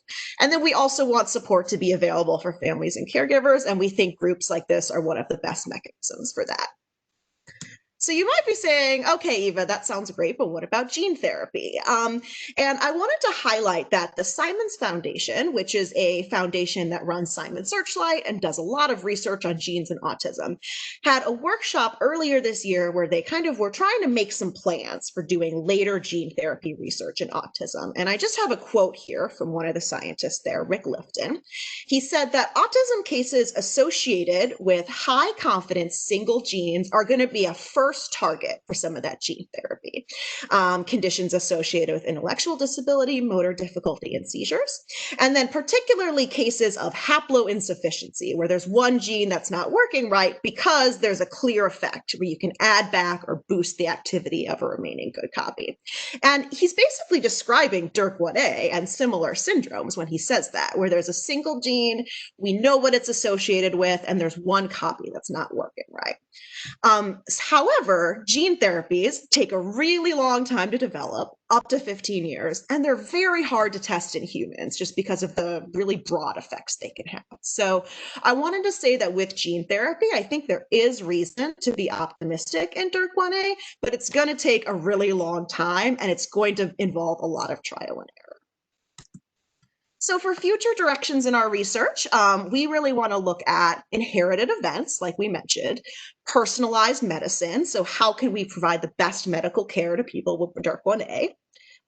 And then we also want support to be available for families and caregivers, and we think groups like this are one of the best mechanisms for that. So you might be saying, okay, Eva, that sounds great, but what about gene therapy? And I wanted to highlight that the Simons Foundation, which is a foundation that runs Simon Searchlight and does a lot of research on genes and autism, had a workshop earlier this year where they kind of were trying to make some plans for doing later gene therapy research in autism. And I just have a quote here from one of the scientists there, Rick Lifton. He said that autism cases associated with high confidence single genes are going to be a first target for some of that gene therapy. Conditions associated with intellectual disability, motor difficulty, and seizures. And then particularly cases of haploinsufficiency, where there's one gene that's not working right because there's a clear effect where you can add back or boost the activity of a remaining good copy. And he's basically describing DYRK1A and similar syndromes when he says that, where there's a single gene, we know what it's associated with, and there's one copy that's not working right. However, However, gene therapies take a really long time to develop, up to 15 years, and they're very hard to test in humans just because of the really broad effects they can have. So I wanted to say that with gene therapy, I think there is reason to be optimistic in DYRK1A, but it's going to take a really long time, and it's going to involve a lot of trial and error. So for future directions in our research, we really want to look at inherited events, like we mentioned, personalized medicine. So how can we provide the best medical care to people with DYRK1A?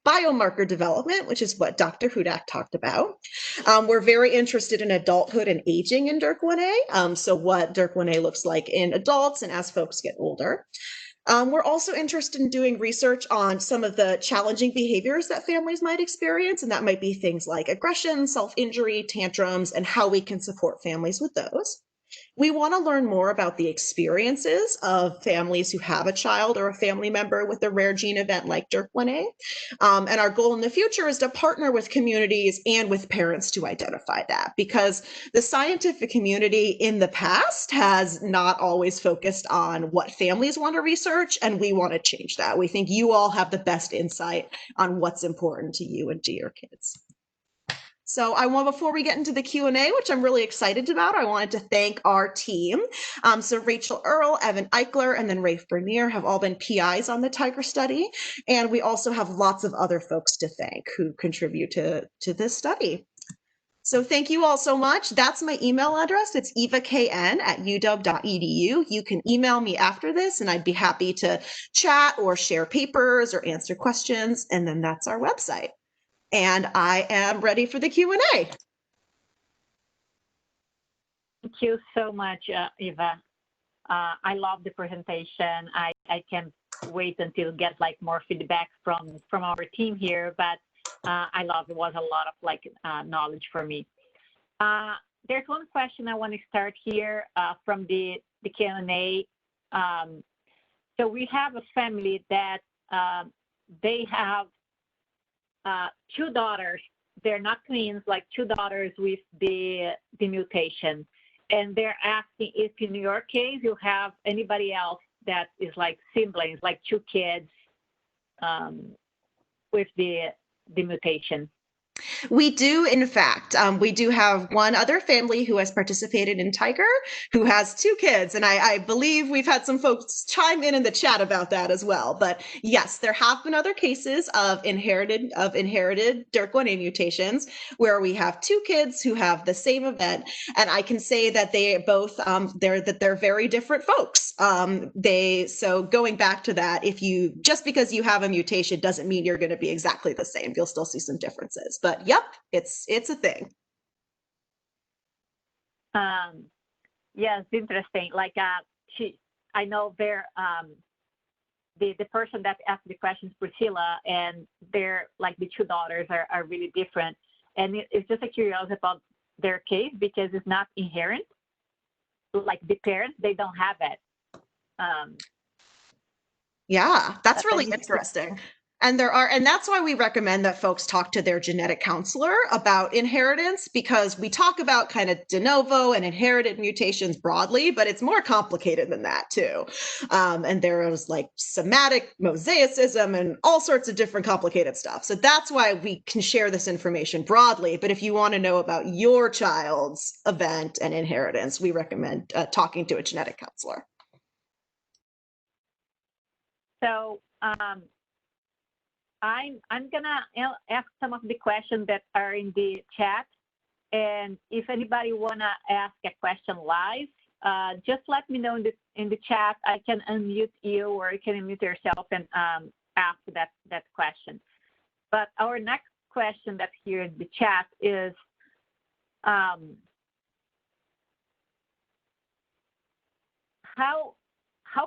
Biomarker development, which is what Dr. Hudac talked about. We're very interested in adulthood and aging in DYRK1A. So what DYRK1A looks like in adults and as folks get older. We're also interested in doing research on some of the challenging behaviors that families might experience, and that might be things like aggression, self-injury, tantrums, and how we can support families with those. We want to learn more about the experiences of families who have a child or a family member with a rare gene event like DYRK1A. And our goal in the future is to partner with communities and with parents to identify that, because the scientific community in the past has not always focused on what families want to research, and we want to change that. We think you all have the best insight on what's important to you and to your kids. So before we get into the Q&A, which I'm really excited about, I wanted to thank our team. So Rachel Earle, Evan Eichler, and then Rafe Bernier have all been PIs on the Tiger study. And we also have lots of other folks to thank who contribute to this study. So thank you all so much. That's my email address. It's evakn@uw.edu. You can email me after this, and I'd be happy to chat or share papers or answer questions. And then that's our website. And I am ready for the Q&A. Thank you so much, Eva. I love the presentation. I can't wait until get like more feedback from our team here, but I love it. Was a lot of knowledge for me. There's one question I want to start here from the Q&A. So we have a family that they have two daughters. They're not twins, like two daughters with the mutation. And they're asking if in your case you have anybody else that is like siblings, like two kids with the mutation. We do, in fact. We do have one other family who has participated in Tiger who has two kids. And I believe we've had some folks chime in the chat about that as well. But yes, there have been other cases of inherited DYRK1A mutations where we have two kids who have the same event. And I can say that they both, they're very different folks. So going back to that, just because you have a mutation doesn't mean you're going to be exactly the same. You'll still see some differences. But yep, it's a thing. Yes, interesting. Like I know the person that asked the questions, Priscilla, and they're like the two daughters are really different. And it's just a curiosity about their case because it's not inherent. Like the parents, they don't have it. Yeah, that's really interesting. And that's why we recommend that folks talk to their genetic counselor about inheritance, because we talk about kind of de novo and inherited mutations broadly, but it's more complicated than that too. And there is like somatic mosaicism and all sorts of different complicated stuff. So that's why we can share this information broadly. But if you want to know about your child's event and inheritance, we recommend talking to a genetic counselor. So I'm gonna ask some of the questions that are in the chat, and if anybody wanna ask a question live, just let me know in the chat. I can unmute you, or you can unmute yourself and ask that question. But our next question that's here in the chat is, how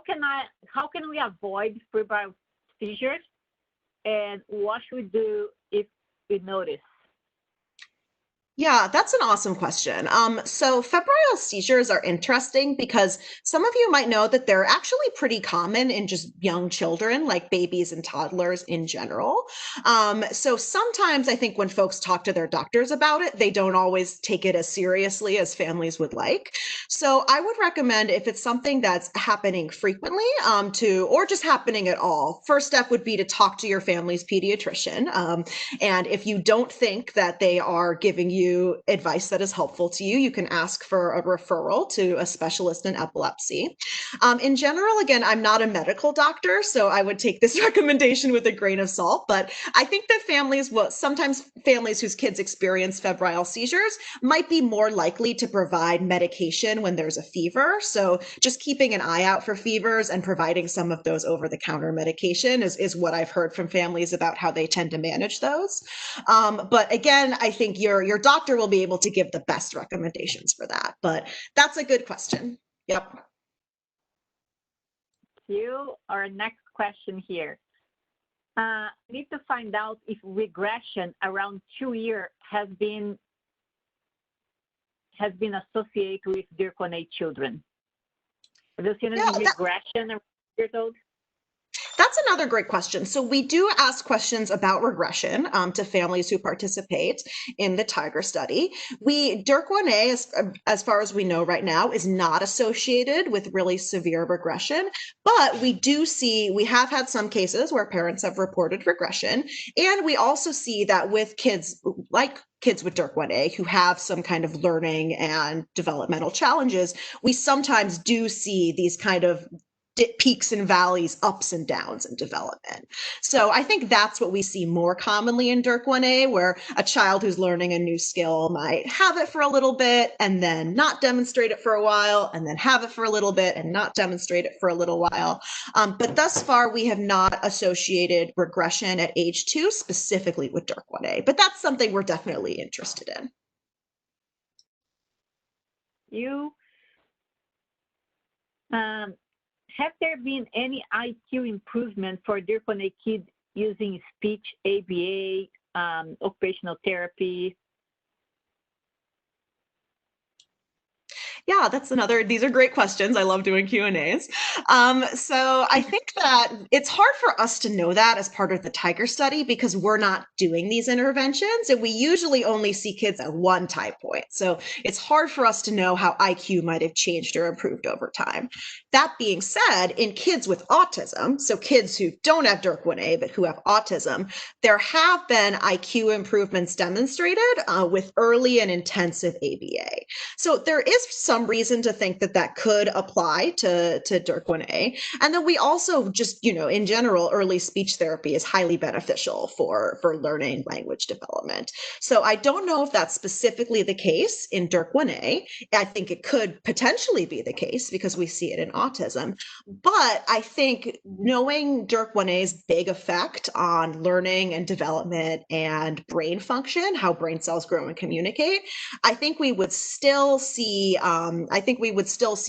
can we avoid febrile seizures? And what should we do if we notice? Yeah, that's an awesome question. So febrile seizures are interesting because some of you might know that they're actually pretty common in just young children, like babies and toddlers in general. So sometimes I think when folks talk to their doctors about it, they don't always take it as seriously as families would like. So I would recommend if it's something that's happening frequently, or just happening at all, first step would be to talk to your family's pediatrician. And if you don't think that they are giving you advice that is helpful to you, you can ask for a referral to a specialist in epilepsy. In general, again, I'm not a medical doctor, so I would take this recommendation with a grain of salt, but I think that sometimes families whose kids experience febrile seizures might be more likely to provide medication when there's a fever. So just keeping an eye out for fevers and providing some of those over-the-counter medication is what I've heard from families about how they tend to manage those. But again, I think your doctor will be able to give the best recommendations for that. But that's a good question. Yep. Thank you. Our next question here. I need to find out if regression around 2 years has been associated with DYRK1A children. Have you seen any regression around years old? That's another great question. So we do ask questions about regression to families who participate in the DYRK study. DYRK1A, as far as we know right now, is not associated with really severe regression, but we have had some cases where parents have reported regression. And we also see that with kids with DYRK1A who have some kind of learning and developmental challenges, we sometimes do see these kind of peaks and valleys, ups and downs in development. So I think that's what we see more commonly in DYRK1A, where a child who's learning a new skill might have it for a little bit and then not demonstrate it for a while, and then have it for a little bit and not demonstrate it for a little while. But thus far, we have not associated regression at age 2 specifically with DYRK1A, but that's something we're definitely interested in. Have there been any IQ improvement for DYRK1A kids using speech, ABA, occupational therapy? Yeah, these are great questions. I love doing Q&As. So I think that it's hard for us to know that as part of the DYRK study because we're not doing these interventions and we usually only see kids at one time point. So it's hard for us to know how IQ might have changed or improved over time. That being said, in kids with autism, so kids who don't have DYRK1A but who have autism, there have been IQ improvements demonstrated with early and intensive ABA. So there is some reason to think that that could apply to DYRK1A. And then we also just, in general, early speech therapy is highly beneficial for learning language development. So I don't know if that's specifically the case in DYRK1A. I think it could potentially be the case because we see it in autism. But I think knowing DYRK1A's big effect on learning and development and brain function, how brain cells grow and communicate, I think we would still see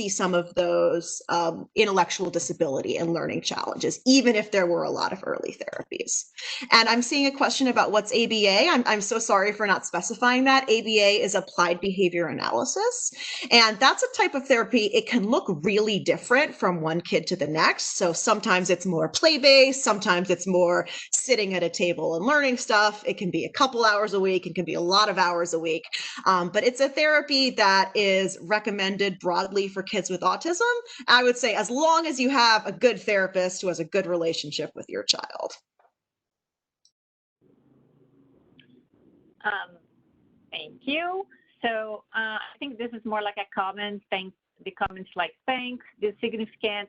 some of those intellectual disability and learning challenges, even if there were a lot of early therapies. And I'm seeing a question about what's ABA. I'm so sorry for not specifying that. ABA is applied behavior analysis. And that's a type of therapy. It can look really different from one kid to the next. So sometimes it's more play-based. Sometimes it's more sitting at a table and learning stuff. It can be a couple hours a week. It can be a lot of hours a week. But it's a therapy that is recommended broadly for kids with autism. I would say as long as you have a good therapist who has a good relationship with your child. Thank you. So I think this is more like a comment. Thanks. The comments like thanks. This is significant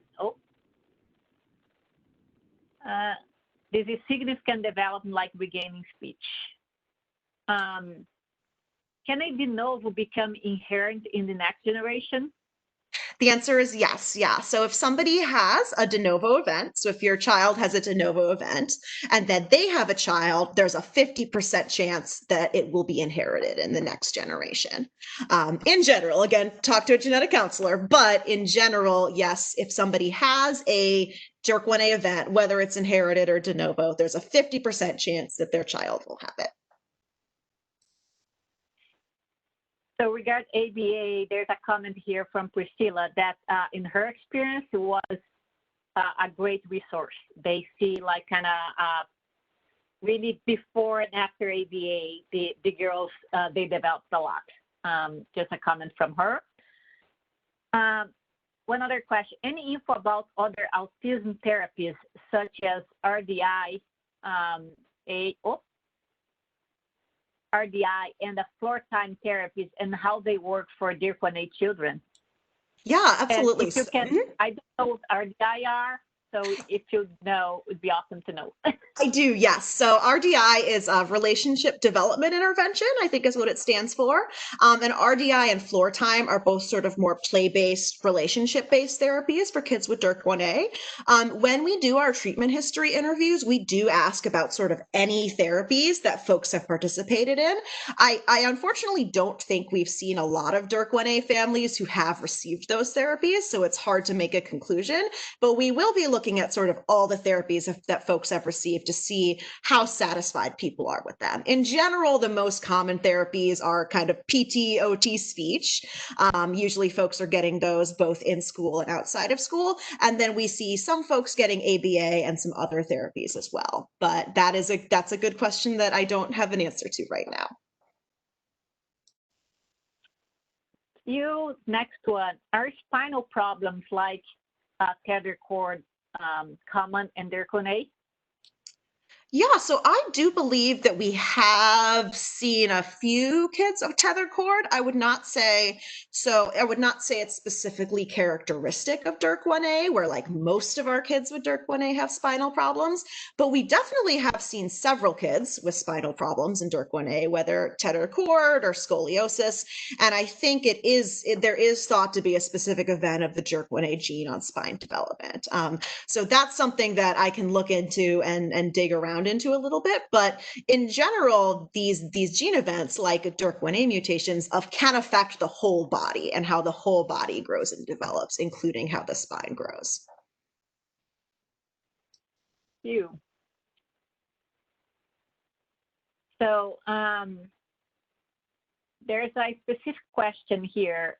development like regaining speech. Can a de novo become inherent in the next generation? The answer is yes. Yeah. So if somebody has a de novo event, so if your child has a de novo event and then they have a child, there's a 50% chance that it will be inherited in the next generation. In general, again, talk to a genetic counselor, but in general, yes, if somebody has a DYRK1A event, whether it's inherited or de novo, there's a 50% chance that their child will have it. So regarding ABA, there's a comment here from Priscilla that in her experience, it was a great resource. They see like kind of really before and after ABA, the girls, they developed a lot. Just a comment from her. One other question, any info about other autism therapies such as RDI, RDI and the floor time therapies and how they work for DYRK1A children? Yeah, absolutely. And if you can, I don't know what RDI are, so if you know, it would be awesome to know. I do, yes. So RDI is Relationship Development Intervention, I think is what it stands for. And RDI and floor time are both sort of more play-based, relationship-based therapies for kids with DYRK1A. When we do our treatment history interviews, we do ask about sort of any therapies that folks have participated in. I unfortunately don't think we've seen a lot of DYRK1A families who have received those therapies, so it's hard to make a conclusion, but we will be looking at sort of all the therapies that folks have received to see how satisfied people are with them. In general, the most common therapies are kind of PT, OT, speech. Usually folks are getting those both in school and outside of school. And then we see some folks getting ABA and some other therapies as well. But that's a good question that I don't have an answer to right now. Next one, are spinal problems like tether cord common in DYRK1A? Yeah, so I do believe that we have seen a few kids of tether cord. I would not say it's specifically characteristic of DYRK1A, where like most of our kids with DYRK1A have spinal problems, but we definitely have seen several kids with spinal problems in DYRK1A, whether tether cord or scoliosis. And I think there is thought to be a specific event of the DYRK1A gene on spine development. So that's something that I can look into and dig around into a little bit, but in general, these gene events like DYRK1A mutations can affect the whole body and how the whole body grows and develops, including how the spine grows. So there's a specific question here.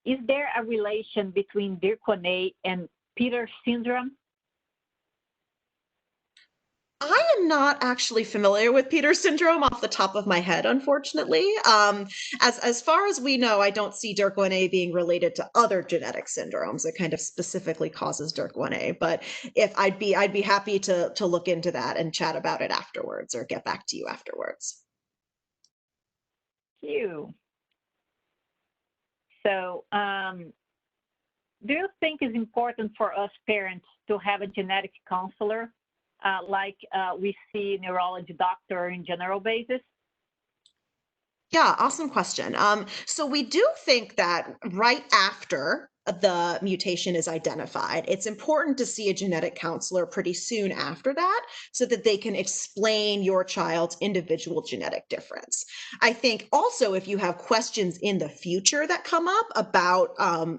Is there a relation between DYRK1A and Peter syndrome? I am not actually familiar with Peter syndrome off the top of my head, unfortunately. As far as we know, I don't see DYRK1A being related to other genetic syndromes that kind of specifically causes DYRK1A. But I'd be happy to look into that and chat about it afterwards or get back to you afterwards. Thank you. So, do you think it's important for us parents to have a genetic counselor? Like we see neurology doctor in general basis? Yeah, awesome question. So we do think that right after the mutation is identified, it's important to see a genetic counselor pretty soon after that so that they can explain your child's individual genetic difference. I think also if you have questions in the future that come up about,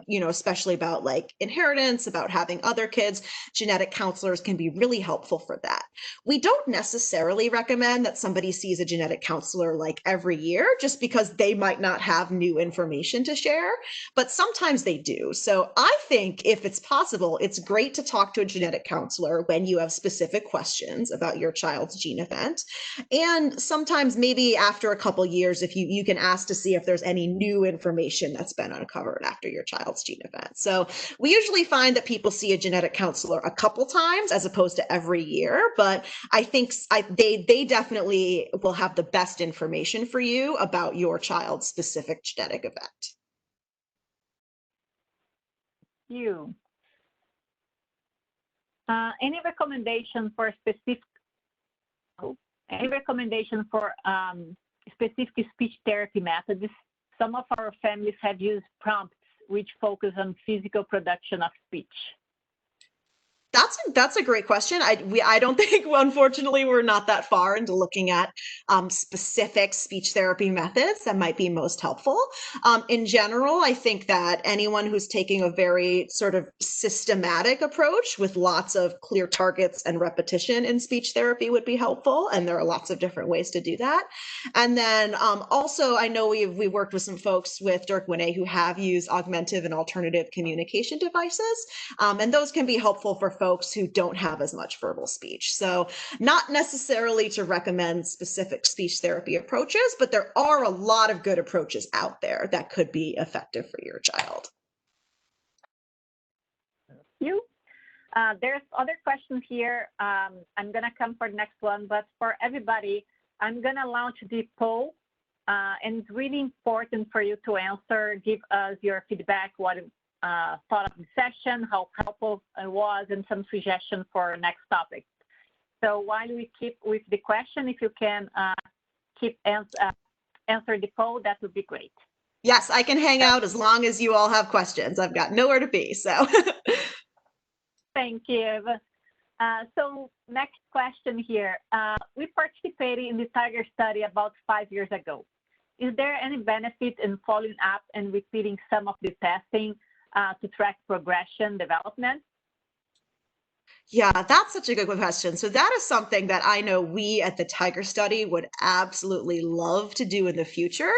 especially about like inheritance, about having other kids, genetic counselors can be really helpful for that. We don't necessarily recommend that somebody sees a genetic counselor like every year just because they might not have new information to share, but sometimes they do. So I think if it's possible, it's great to talk to a genetic counselor when you have specific questions about your child's gene event. And sometimes maybe after a couple years, if you can ask to see if there's any new information that's been uncovered after your child's gene event. So we usually find that people see a genetic counselor a couple times as opposed to every year, but I think they definitely will have the best information for you about your child's specific genetic event. You. Any recommendation for specific speech therapy methods? Some of our families have used prompts which focus on physical production of speech. That's a great question. I don't think, unfortunately, we're not that far into looking at specific speech therapy methods that might be most helpful. In general, I think that anyone who's taking a very sort of systematic approach with lots of clear targets and repetition in speech therapy would be helpful, and there are lots of different ways to do that. And then also, I know we worked with some folks with DYRK1A who have used augmentative and alternative communication devices, and those can be helpful for folks who don't have as much verbal speech. So not necessarily to recommend specific speech therapy approaches, but there are a lot of good approaches out there that could be effective for your child. Thank you. There's other questions here. I'm going to come for the next one, but for everybody, I'm going to launch the poll, and it's really important for you to answer, give us your feedback, what thought of the session, how helpful it was, and some suggestions for next topic. So while we keep with the question, if you can keep answer the poll, that would be great. Yes, I can hang out as long as you all have questions. I've got nowhere to be, so. Thank you. So next question here. We participated in the Tiger study about 5 years ago. Is there any benefit in following up and repeating some of the testing to track progression development? Yeah, that's such a good question. So that is something that I know we at the Tiger study would absolutely love to do in the future.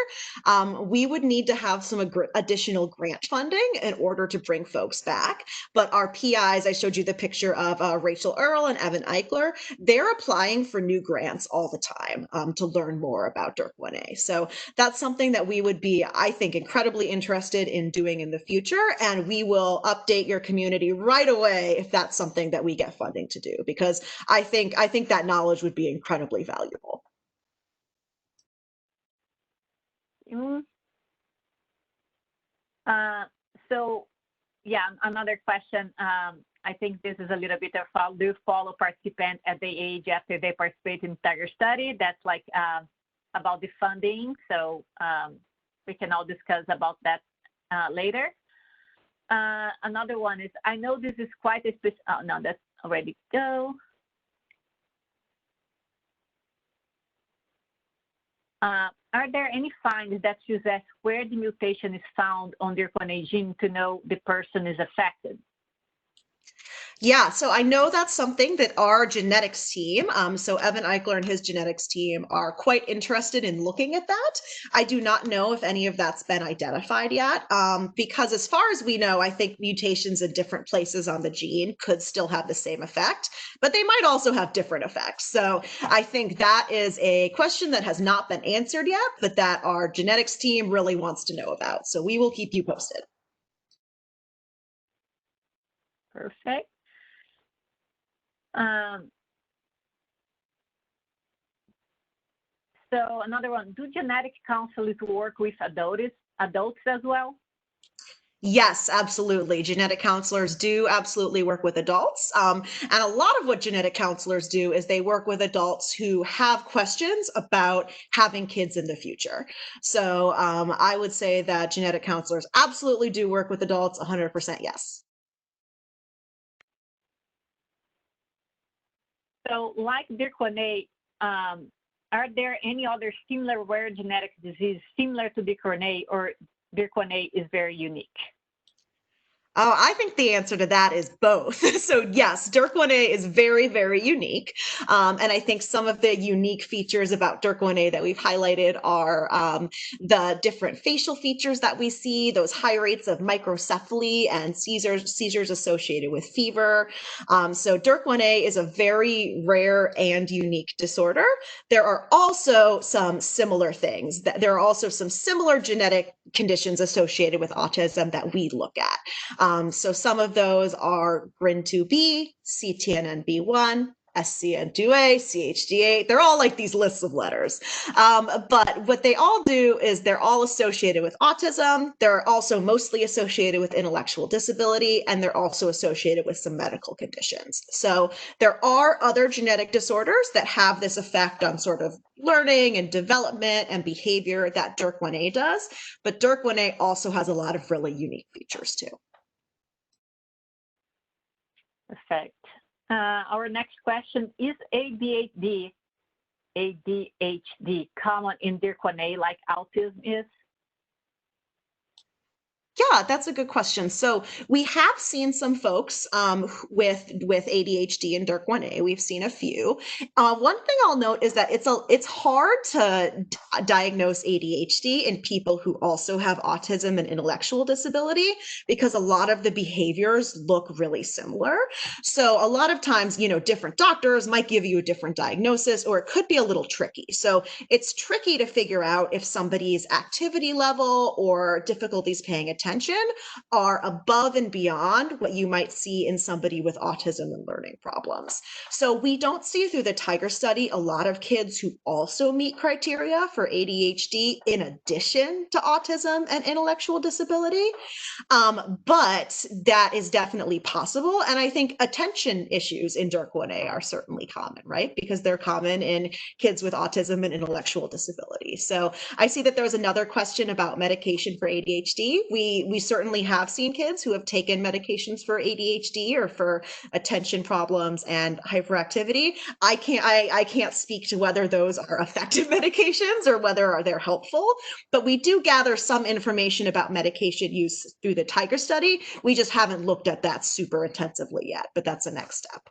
We would need to have some additional grant funding in order to bring folks back. But our PIs, I showed you the picture of Rachel Earle and Evan Eichler, they're applying for new grants all the time to learn more about DYRK1A. So that's something that we would be, I think, incredibly interested in doing in the future. And we will update your community right away if that's something that we get funding to do, because I think that knowledge would be incredibly valuable. So yeah, another question. I think this is a little bit of do you follow participants at the age after they participate in Tiger study? That's like about the funding. So we can all discuss about that later. Another one is, I know this is quite a specific, oh no, that's already go. Are there any findings that suggest where the mutation is found on the DYRK1A gene to know the person is affected? Yeah, so I know that's something that our genetics team, so Evan Eichler and his genetics team, are quite interested in looking at that. I do not know if any of that's been identified yet, because as far as we know, I think mutations in different places on the gene could still have the same effect, but they might also have different effects. So I think that is a question that has not been answered yet, but that our genetics team really wants to know about. So we will keep you posted. Perfect. So another one, do genetic counselors work with adults as well? Yes, absolutely. Genetic counselors do absolutely work with adults. And a lot of what genetic counselors do is they work with adults who have questions about having kids in the future. So I would say that genetic counselors absolutely do work with adults, 100% yes. So like DYRK1A, are there any other similar rare genetic disease similar to DYRK1A, or DYRK1A is very unique? Oh, I think the answer to that is both. So yes, DYRK1A is very, very unique. And I think some of the unique features about DYRK1A that we've highlighted are the different facial features that we see, those high rates of microcephaly and seizures associated with fever. So DYRK1A is a very rare and unique disorder. There are also some similar things. There are also some similar genetic conditions associated with autism that we look at. So some of those are GRIN2B, CTNNB1, SCN2A, CHD8. They're all like these lists of letters. But what they all do is they're all associated with autism. They're also mostly associated with intellectual disability, and they're also associated with some medical conditions. So there are other genetic disorders that have this effect on sort of learning and development and behavior that DYRK1A does, but DYRK1A also has a lot of really unique features too. Perfect. Our next question, is ADHD common in DYRK1A like autism is? Yeah, that's a good question. So we have seen some folks with ADHD and DYRK1A. We've seen a few. One thing I'll note is that it's hard to diagnose ADHD in people who also have autism and intellectual disability because a lot of the behaviors look really similar. So a lot of times, different doctors might give you a different diagnosis, or it could be a little tricky. So it's tricky to figure out if somebody's activity level or difficulties paying attention are above and beyond what you might see in somebody with autism and learning problems. So we don't see through the Tiger study a lot of kids who also meet criteria for ADHD in addition to autism and intellectual disability. But that is definitely possible. And I think attention issues in DYRK1A are certainly common, right? Because they're common in kids with autism and intellectual disability. So I see that there was another question about medication for ADHD. We certainly have seen kids who have taken medications for ADHD or for attention problems and hyperactivity. I can't speak to whether those are effective medications or whether they're helpful, but we do gather some information about medication use through the Tiger study. We just haven't looked at that super intensively yet, but that's the next step.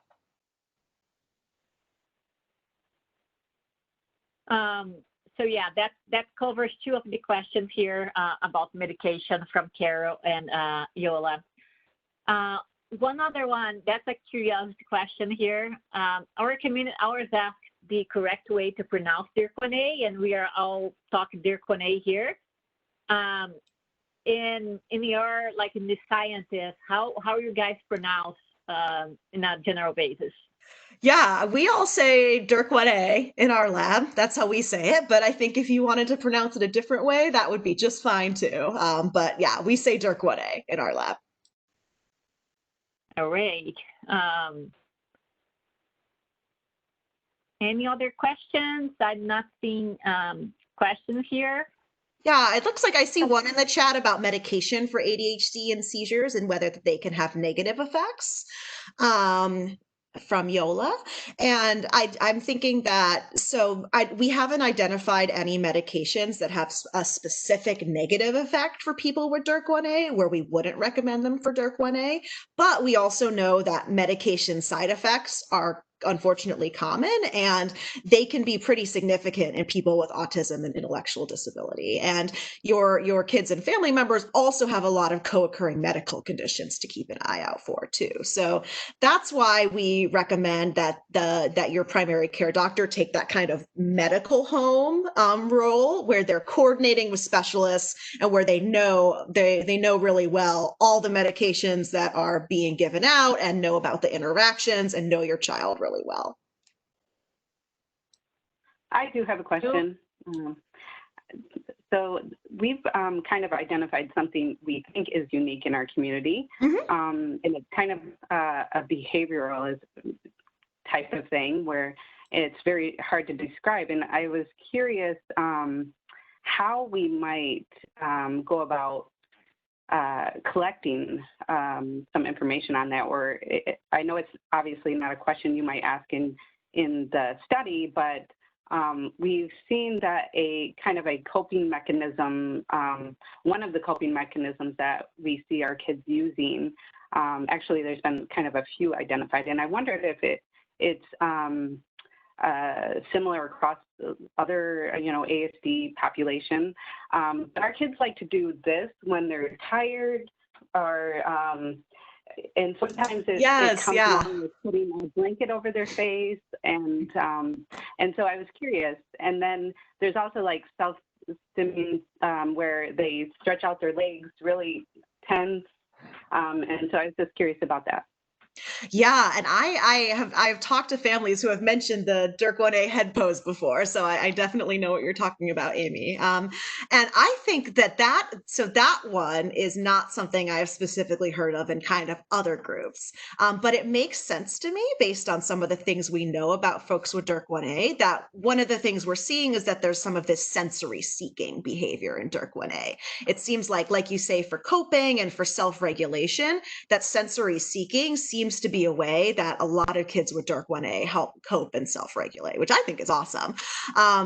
So yeah, that covers two of the questions here about medication from Carol and Yola. One other one, that's a curiosity question here. Our community always asks the correct way to pronounce DYRK1A, and we are all talking DYRK1A here. In the scientists, how you guys pronounce in a general basis? Yeah, we all say DYRK1A in our lab. That's how we say it. But I think if you wanted to pronounce it a different way, that would be just fine too. But yeah, we say DYRK1A in our lab. All right. Any other questions? I'm not seeing questions here. Yeah, it looks like I see one in the chat about medication for ADHD and seizures and whether they can have negative effects. From Yola. And I'm thinking that, we haven't identified any medications that have a specific negative effect for people with DYRK1A where we wouldn't recommend them for DYRK1A, but we also know that medication side effects are unfortunately common, and they can be pretty significant in people with autism and intellectual disability. And your kids and family members also have a lot of co-occurring medical conditions to keep an eye out for too. So that's why we recommend that your primary care doctor take that kind of medical home role where they're coordinating with specialists and where they know really well all the medications that are being given out and know about the interactions and know your child really well. I do have a question. So we've kind of identified something we think is unique in our community, and it's kind of a behavioral type of thing where it's very hard to describe. And I was curious how we might go about collecting some information on that. Or I know it's obviously not a question you might ask in the study, but we've seen that a kind of a coping mechanism, one of the coping mechanisms that we see our kids using, actually there's been kind of a few identified, and I wondered if it's similar across other, ASD population. But our kids like to do this when they're tired, or and sometimes it comes along with putting a blanket over their face, and so I was curious. And then there's also like self-stimulation where they stretch out their legs really tense, and so I was just curious about that. Yeah, and I've talked to families who have mentioned the DYRK1A head pose before, so I definitely know what you're talking about, Amy. And I think that one is not something I've specifically heard of in kind of other groups, but it makes sense to me based on some of the things we know about folks with DYRK1A. That one of the things we're seeing is that there's some of this sensory seeking behavior in DYRK1A. It seems like you say, for coping and for self-regulation, that sensory seeking seems seems to be a way that a lot of kids with DYRK1A help cope and self-regulate, which I think is awesome.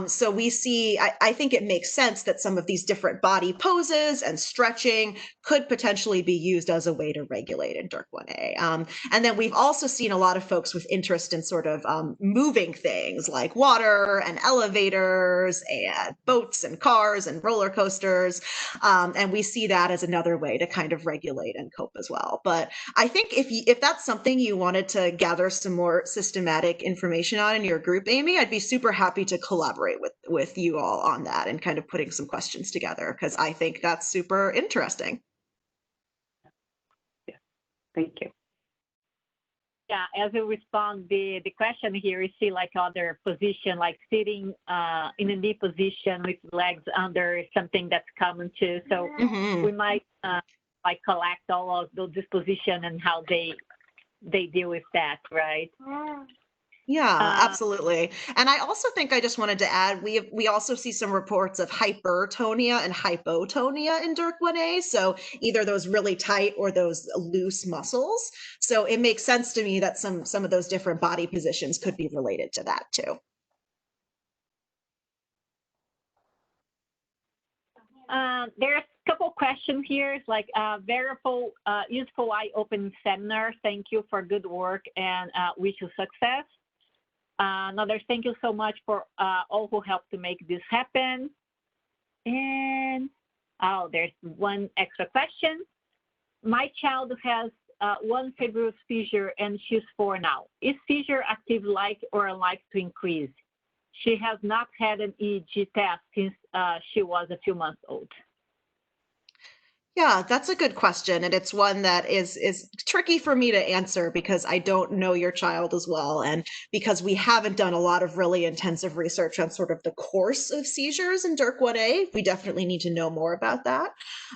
So we see, I think it makes sense that some of these different body poses and stretching could potentially be used as a way to regulate in DYRK1A. And then we've also seen a lot of folks with interest in sort of moving things like water and elevators and boats and cars and roller coasters. And we see that as another way to kind of regulate and cope as well. But I think if that's something you wanted to gather some more systematic information on in your group, Amy, I'd be super happy to collaborate with you all on that and kind of putting some questions together, because I think that's super interesting. Yeah, thank you. Yeah, as we respond, the question here is see like other position, like sitting in a knee position with legs under, something that's common too. So we might like collect all of those disposition and how they deal with that, right? Yeah, absolutely. And I also think I just wanted to add, we also see some reports of hypertonia and hypotonia in DYRK1A. So either those really tight or those loose muscles. So it makes sense to me that some of those different body positions could be related to that too. There's a couple questions here. It's like very useful eye-opening seminar. Thank you for good work and wish you success. Another, thank you so much for all who helped to make this happen. And there's one extra question. My child has one febrile seizure and she's 4 now. Is seizure active like or unlikely to increase? She has not had an EEG test since she was a few months old. Yeah, that's a good question. And it's one that is tricky for me to answer because I don't know your child as well. And because we haven't done a lot of really intensive research on sort of the course of seizures in DYRK1A, we definitely need to know more about that.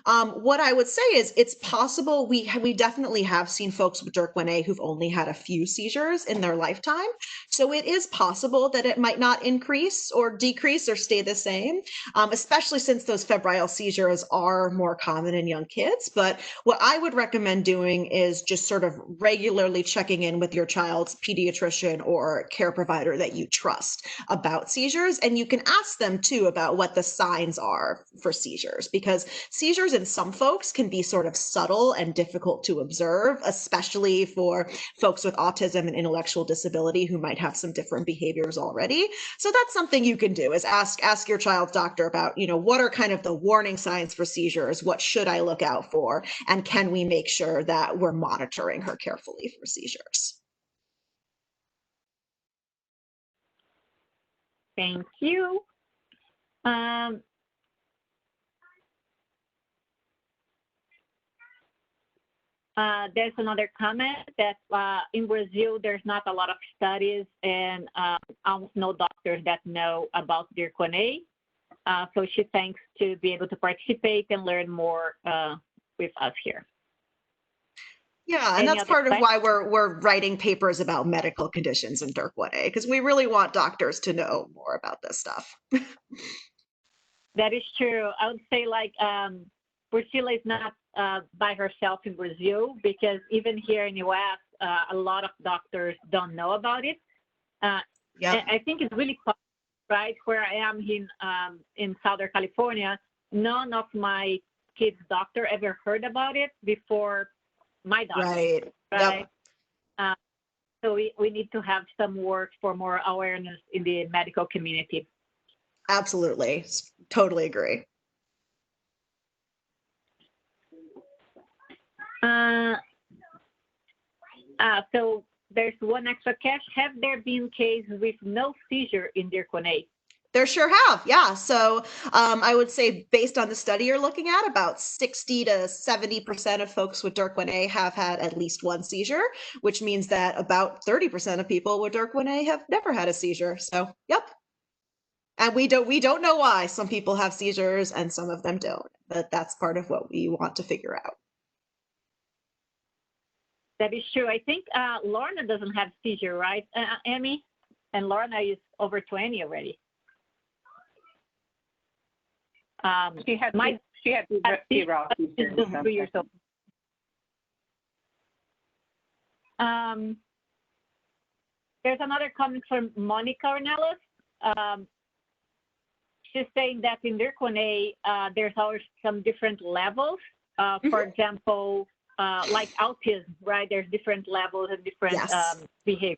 What I would say is it's possible we definitely have seen folks with DYRK1A who've only had a few seizures in their lifetime. So it is possible that it might not increase or decrease or stay the same, especially since those febrile seizures are more common in young kids. But what I would recommend doing is just sort of regularly checking in with your child's pediatrician or care provider that you trust about seizures. And you can ask them too about what the signs are for seizures, because seizures in some folks can be sort of subtle and difficult to observe, especially for folks with autism and intellectual disability who might have some different behaviors already. So that's something you can do, is ask your child's doctor about, what are kind of the warning signs for seizures? What should I look out for? And can we make sure that we're monitoring her carefully for seizures? Thank you. There's another comment that in Brazil, there's not a lot of studies and almost no doctors that know about DYRK1A. So she thanks to be able to participate and learn more with us here. Yeah, and that's part of why we're writing papers about medical conditions in DYRK1A, because we really want doctors to know more about this stuff. That is true. I would say like Priscilla is not by herself in Brazil, because even here in the US, a lot of doctors don't know about it. I think it's really fun, right? Where I am in Southern California, none of my kids' doctor ever heard about it before my doctor. Right. Yep. So we need to have some work for more awareness in the medical community. Absolutely. Totally agree. So there's one extra catch. Have there been cases with no seizure in DYRK1A? There sure have, yeah. So I would say based on the study you're looking at, about 60 to 70% of folks with DYRK1A have had at least one seizure, which means that about 30% of people with DYRK1A have never had a seizure. So, yep. And we don't know why some people have seizures and some of them don't, but that's part of what we want to figure out. That is true. I think Lorna doesn't have seizure, right, Amy? And Lorna is over 20 already. She had febrile seizures. 3 years old. There's another comment from Monica Ornelas. She's saying that in DYRK1A, there's always some different levels. For example, like autism, right? There's different levels and different behavior.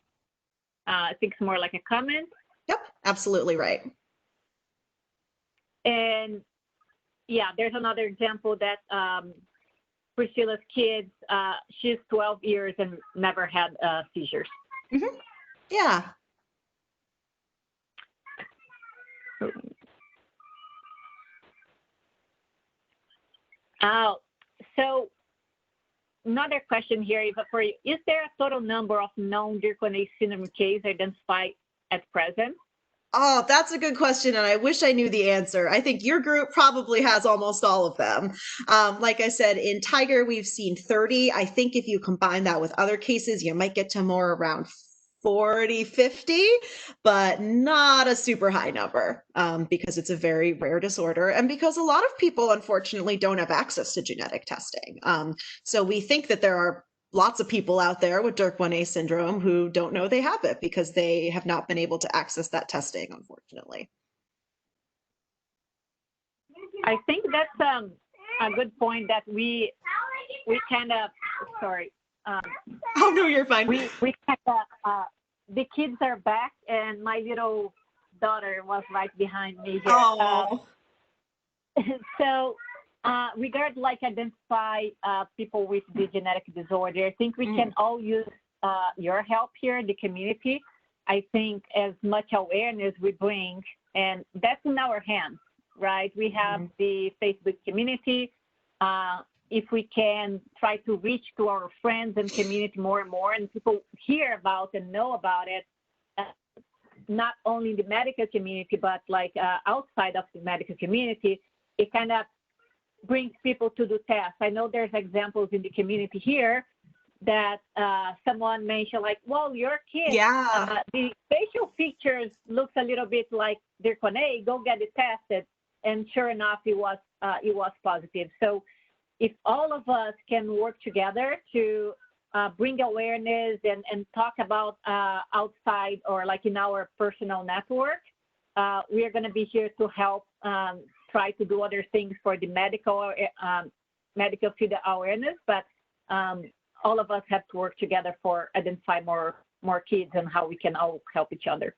I think it's more like a comment. Yep, absolutely right. And yeah, there's another example that Priscilla's kids, she's 12 years and never had seizures. Yeah. So another question here, Eva, for you. Is there a total number of known DYRK1A syndrome cases identified at present? Oh, that's a good question, and I wish I knew the answer. I think your group probably has almost all of them. Like I said, in Tiger, we've seen 30. I think if you combine that with other cases, you might get to more around 40, 50, but not a super high number because it's a very rare disorder and because a lot of people, unfortunately, don't have access to genetic testing. So we think that there are lots of people out there with DYRK1A syndrome who don't know they have it because they have not been able to access that testing, unfortunately. I think that's a good point that we kind of, sorry. Oh, no, you're fine. We kind of, the kids are back and my little daughter was right behind me here. So regarding like identify people with the genetic disorder, I think we can all use your help here, the community. I think as much awareness we bring, and that's in our hands, right? We have the Facebook community. If we can try to reach to our friends and community more and more, and people hear about and know about it, not only in the medical community, but like outside of the medical community, it kind of brings people to do tests. I know there's examples in the community here that someone mentioned like, well, your kid, the facial features looks a little bit like DYRK1A, go get it tested. And sure enough, it was positive. So if all of us can work together to bring awareness and talk about outside or like in our personal network, we are going to be here to help try to do other things for the medical field awareness, but all of us have to work together for identify more kids and how we can all help each other.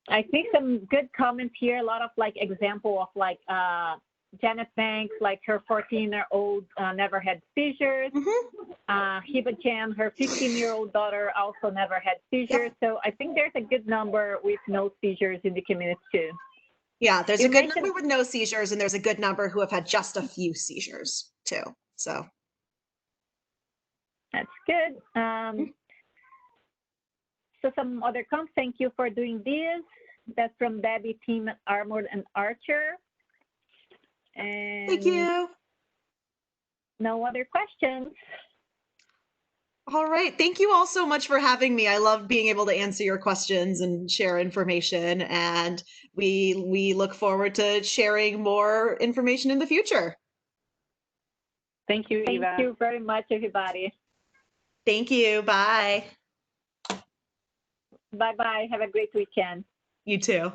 I think some good comments here, a lot of like example of like Janet Banks, like her 14-year-old never had seizures. Hiba Jan, her 15-year-old daughter also never had seizures. So I think there's a good number with no seizures in the community too. Yeah, there's a good number with no seizures, and there's a good number who have had just a few seizures too. So that's good. So some other comments. Thank you for doing this. That's from Debbie, Team Armored and Archer. And thank you. No other questions. All right. Thank you all so much for having me. I love being able to answer your questions and share information. And we look forward to sharing more information in the future. Thank you, Eva. Thank you very much, everybody. Thank you. Bye. Bye-bye. Have a great weekend. You too.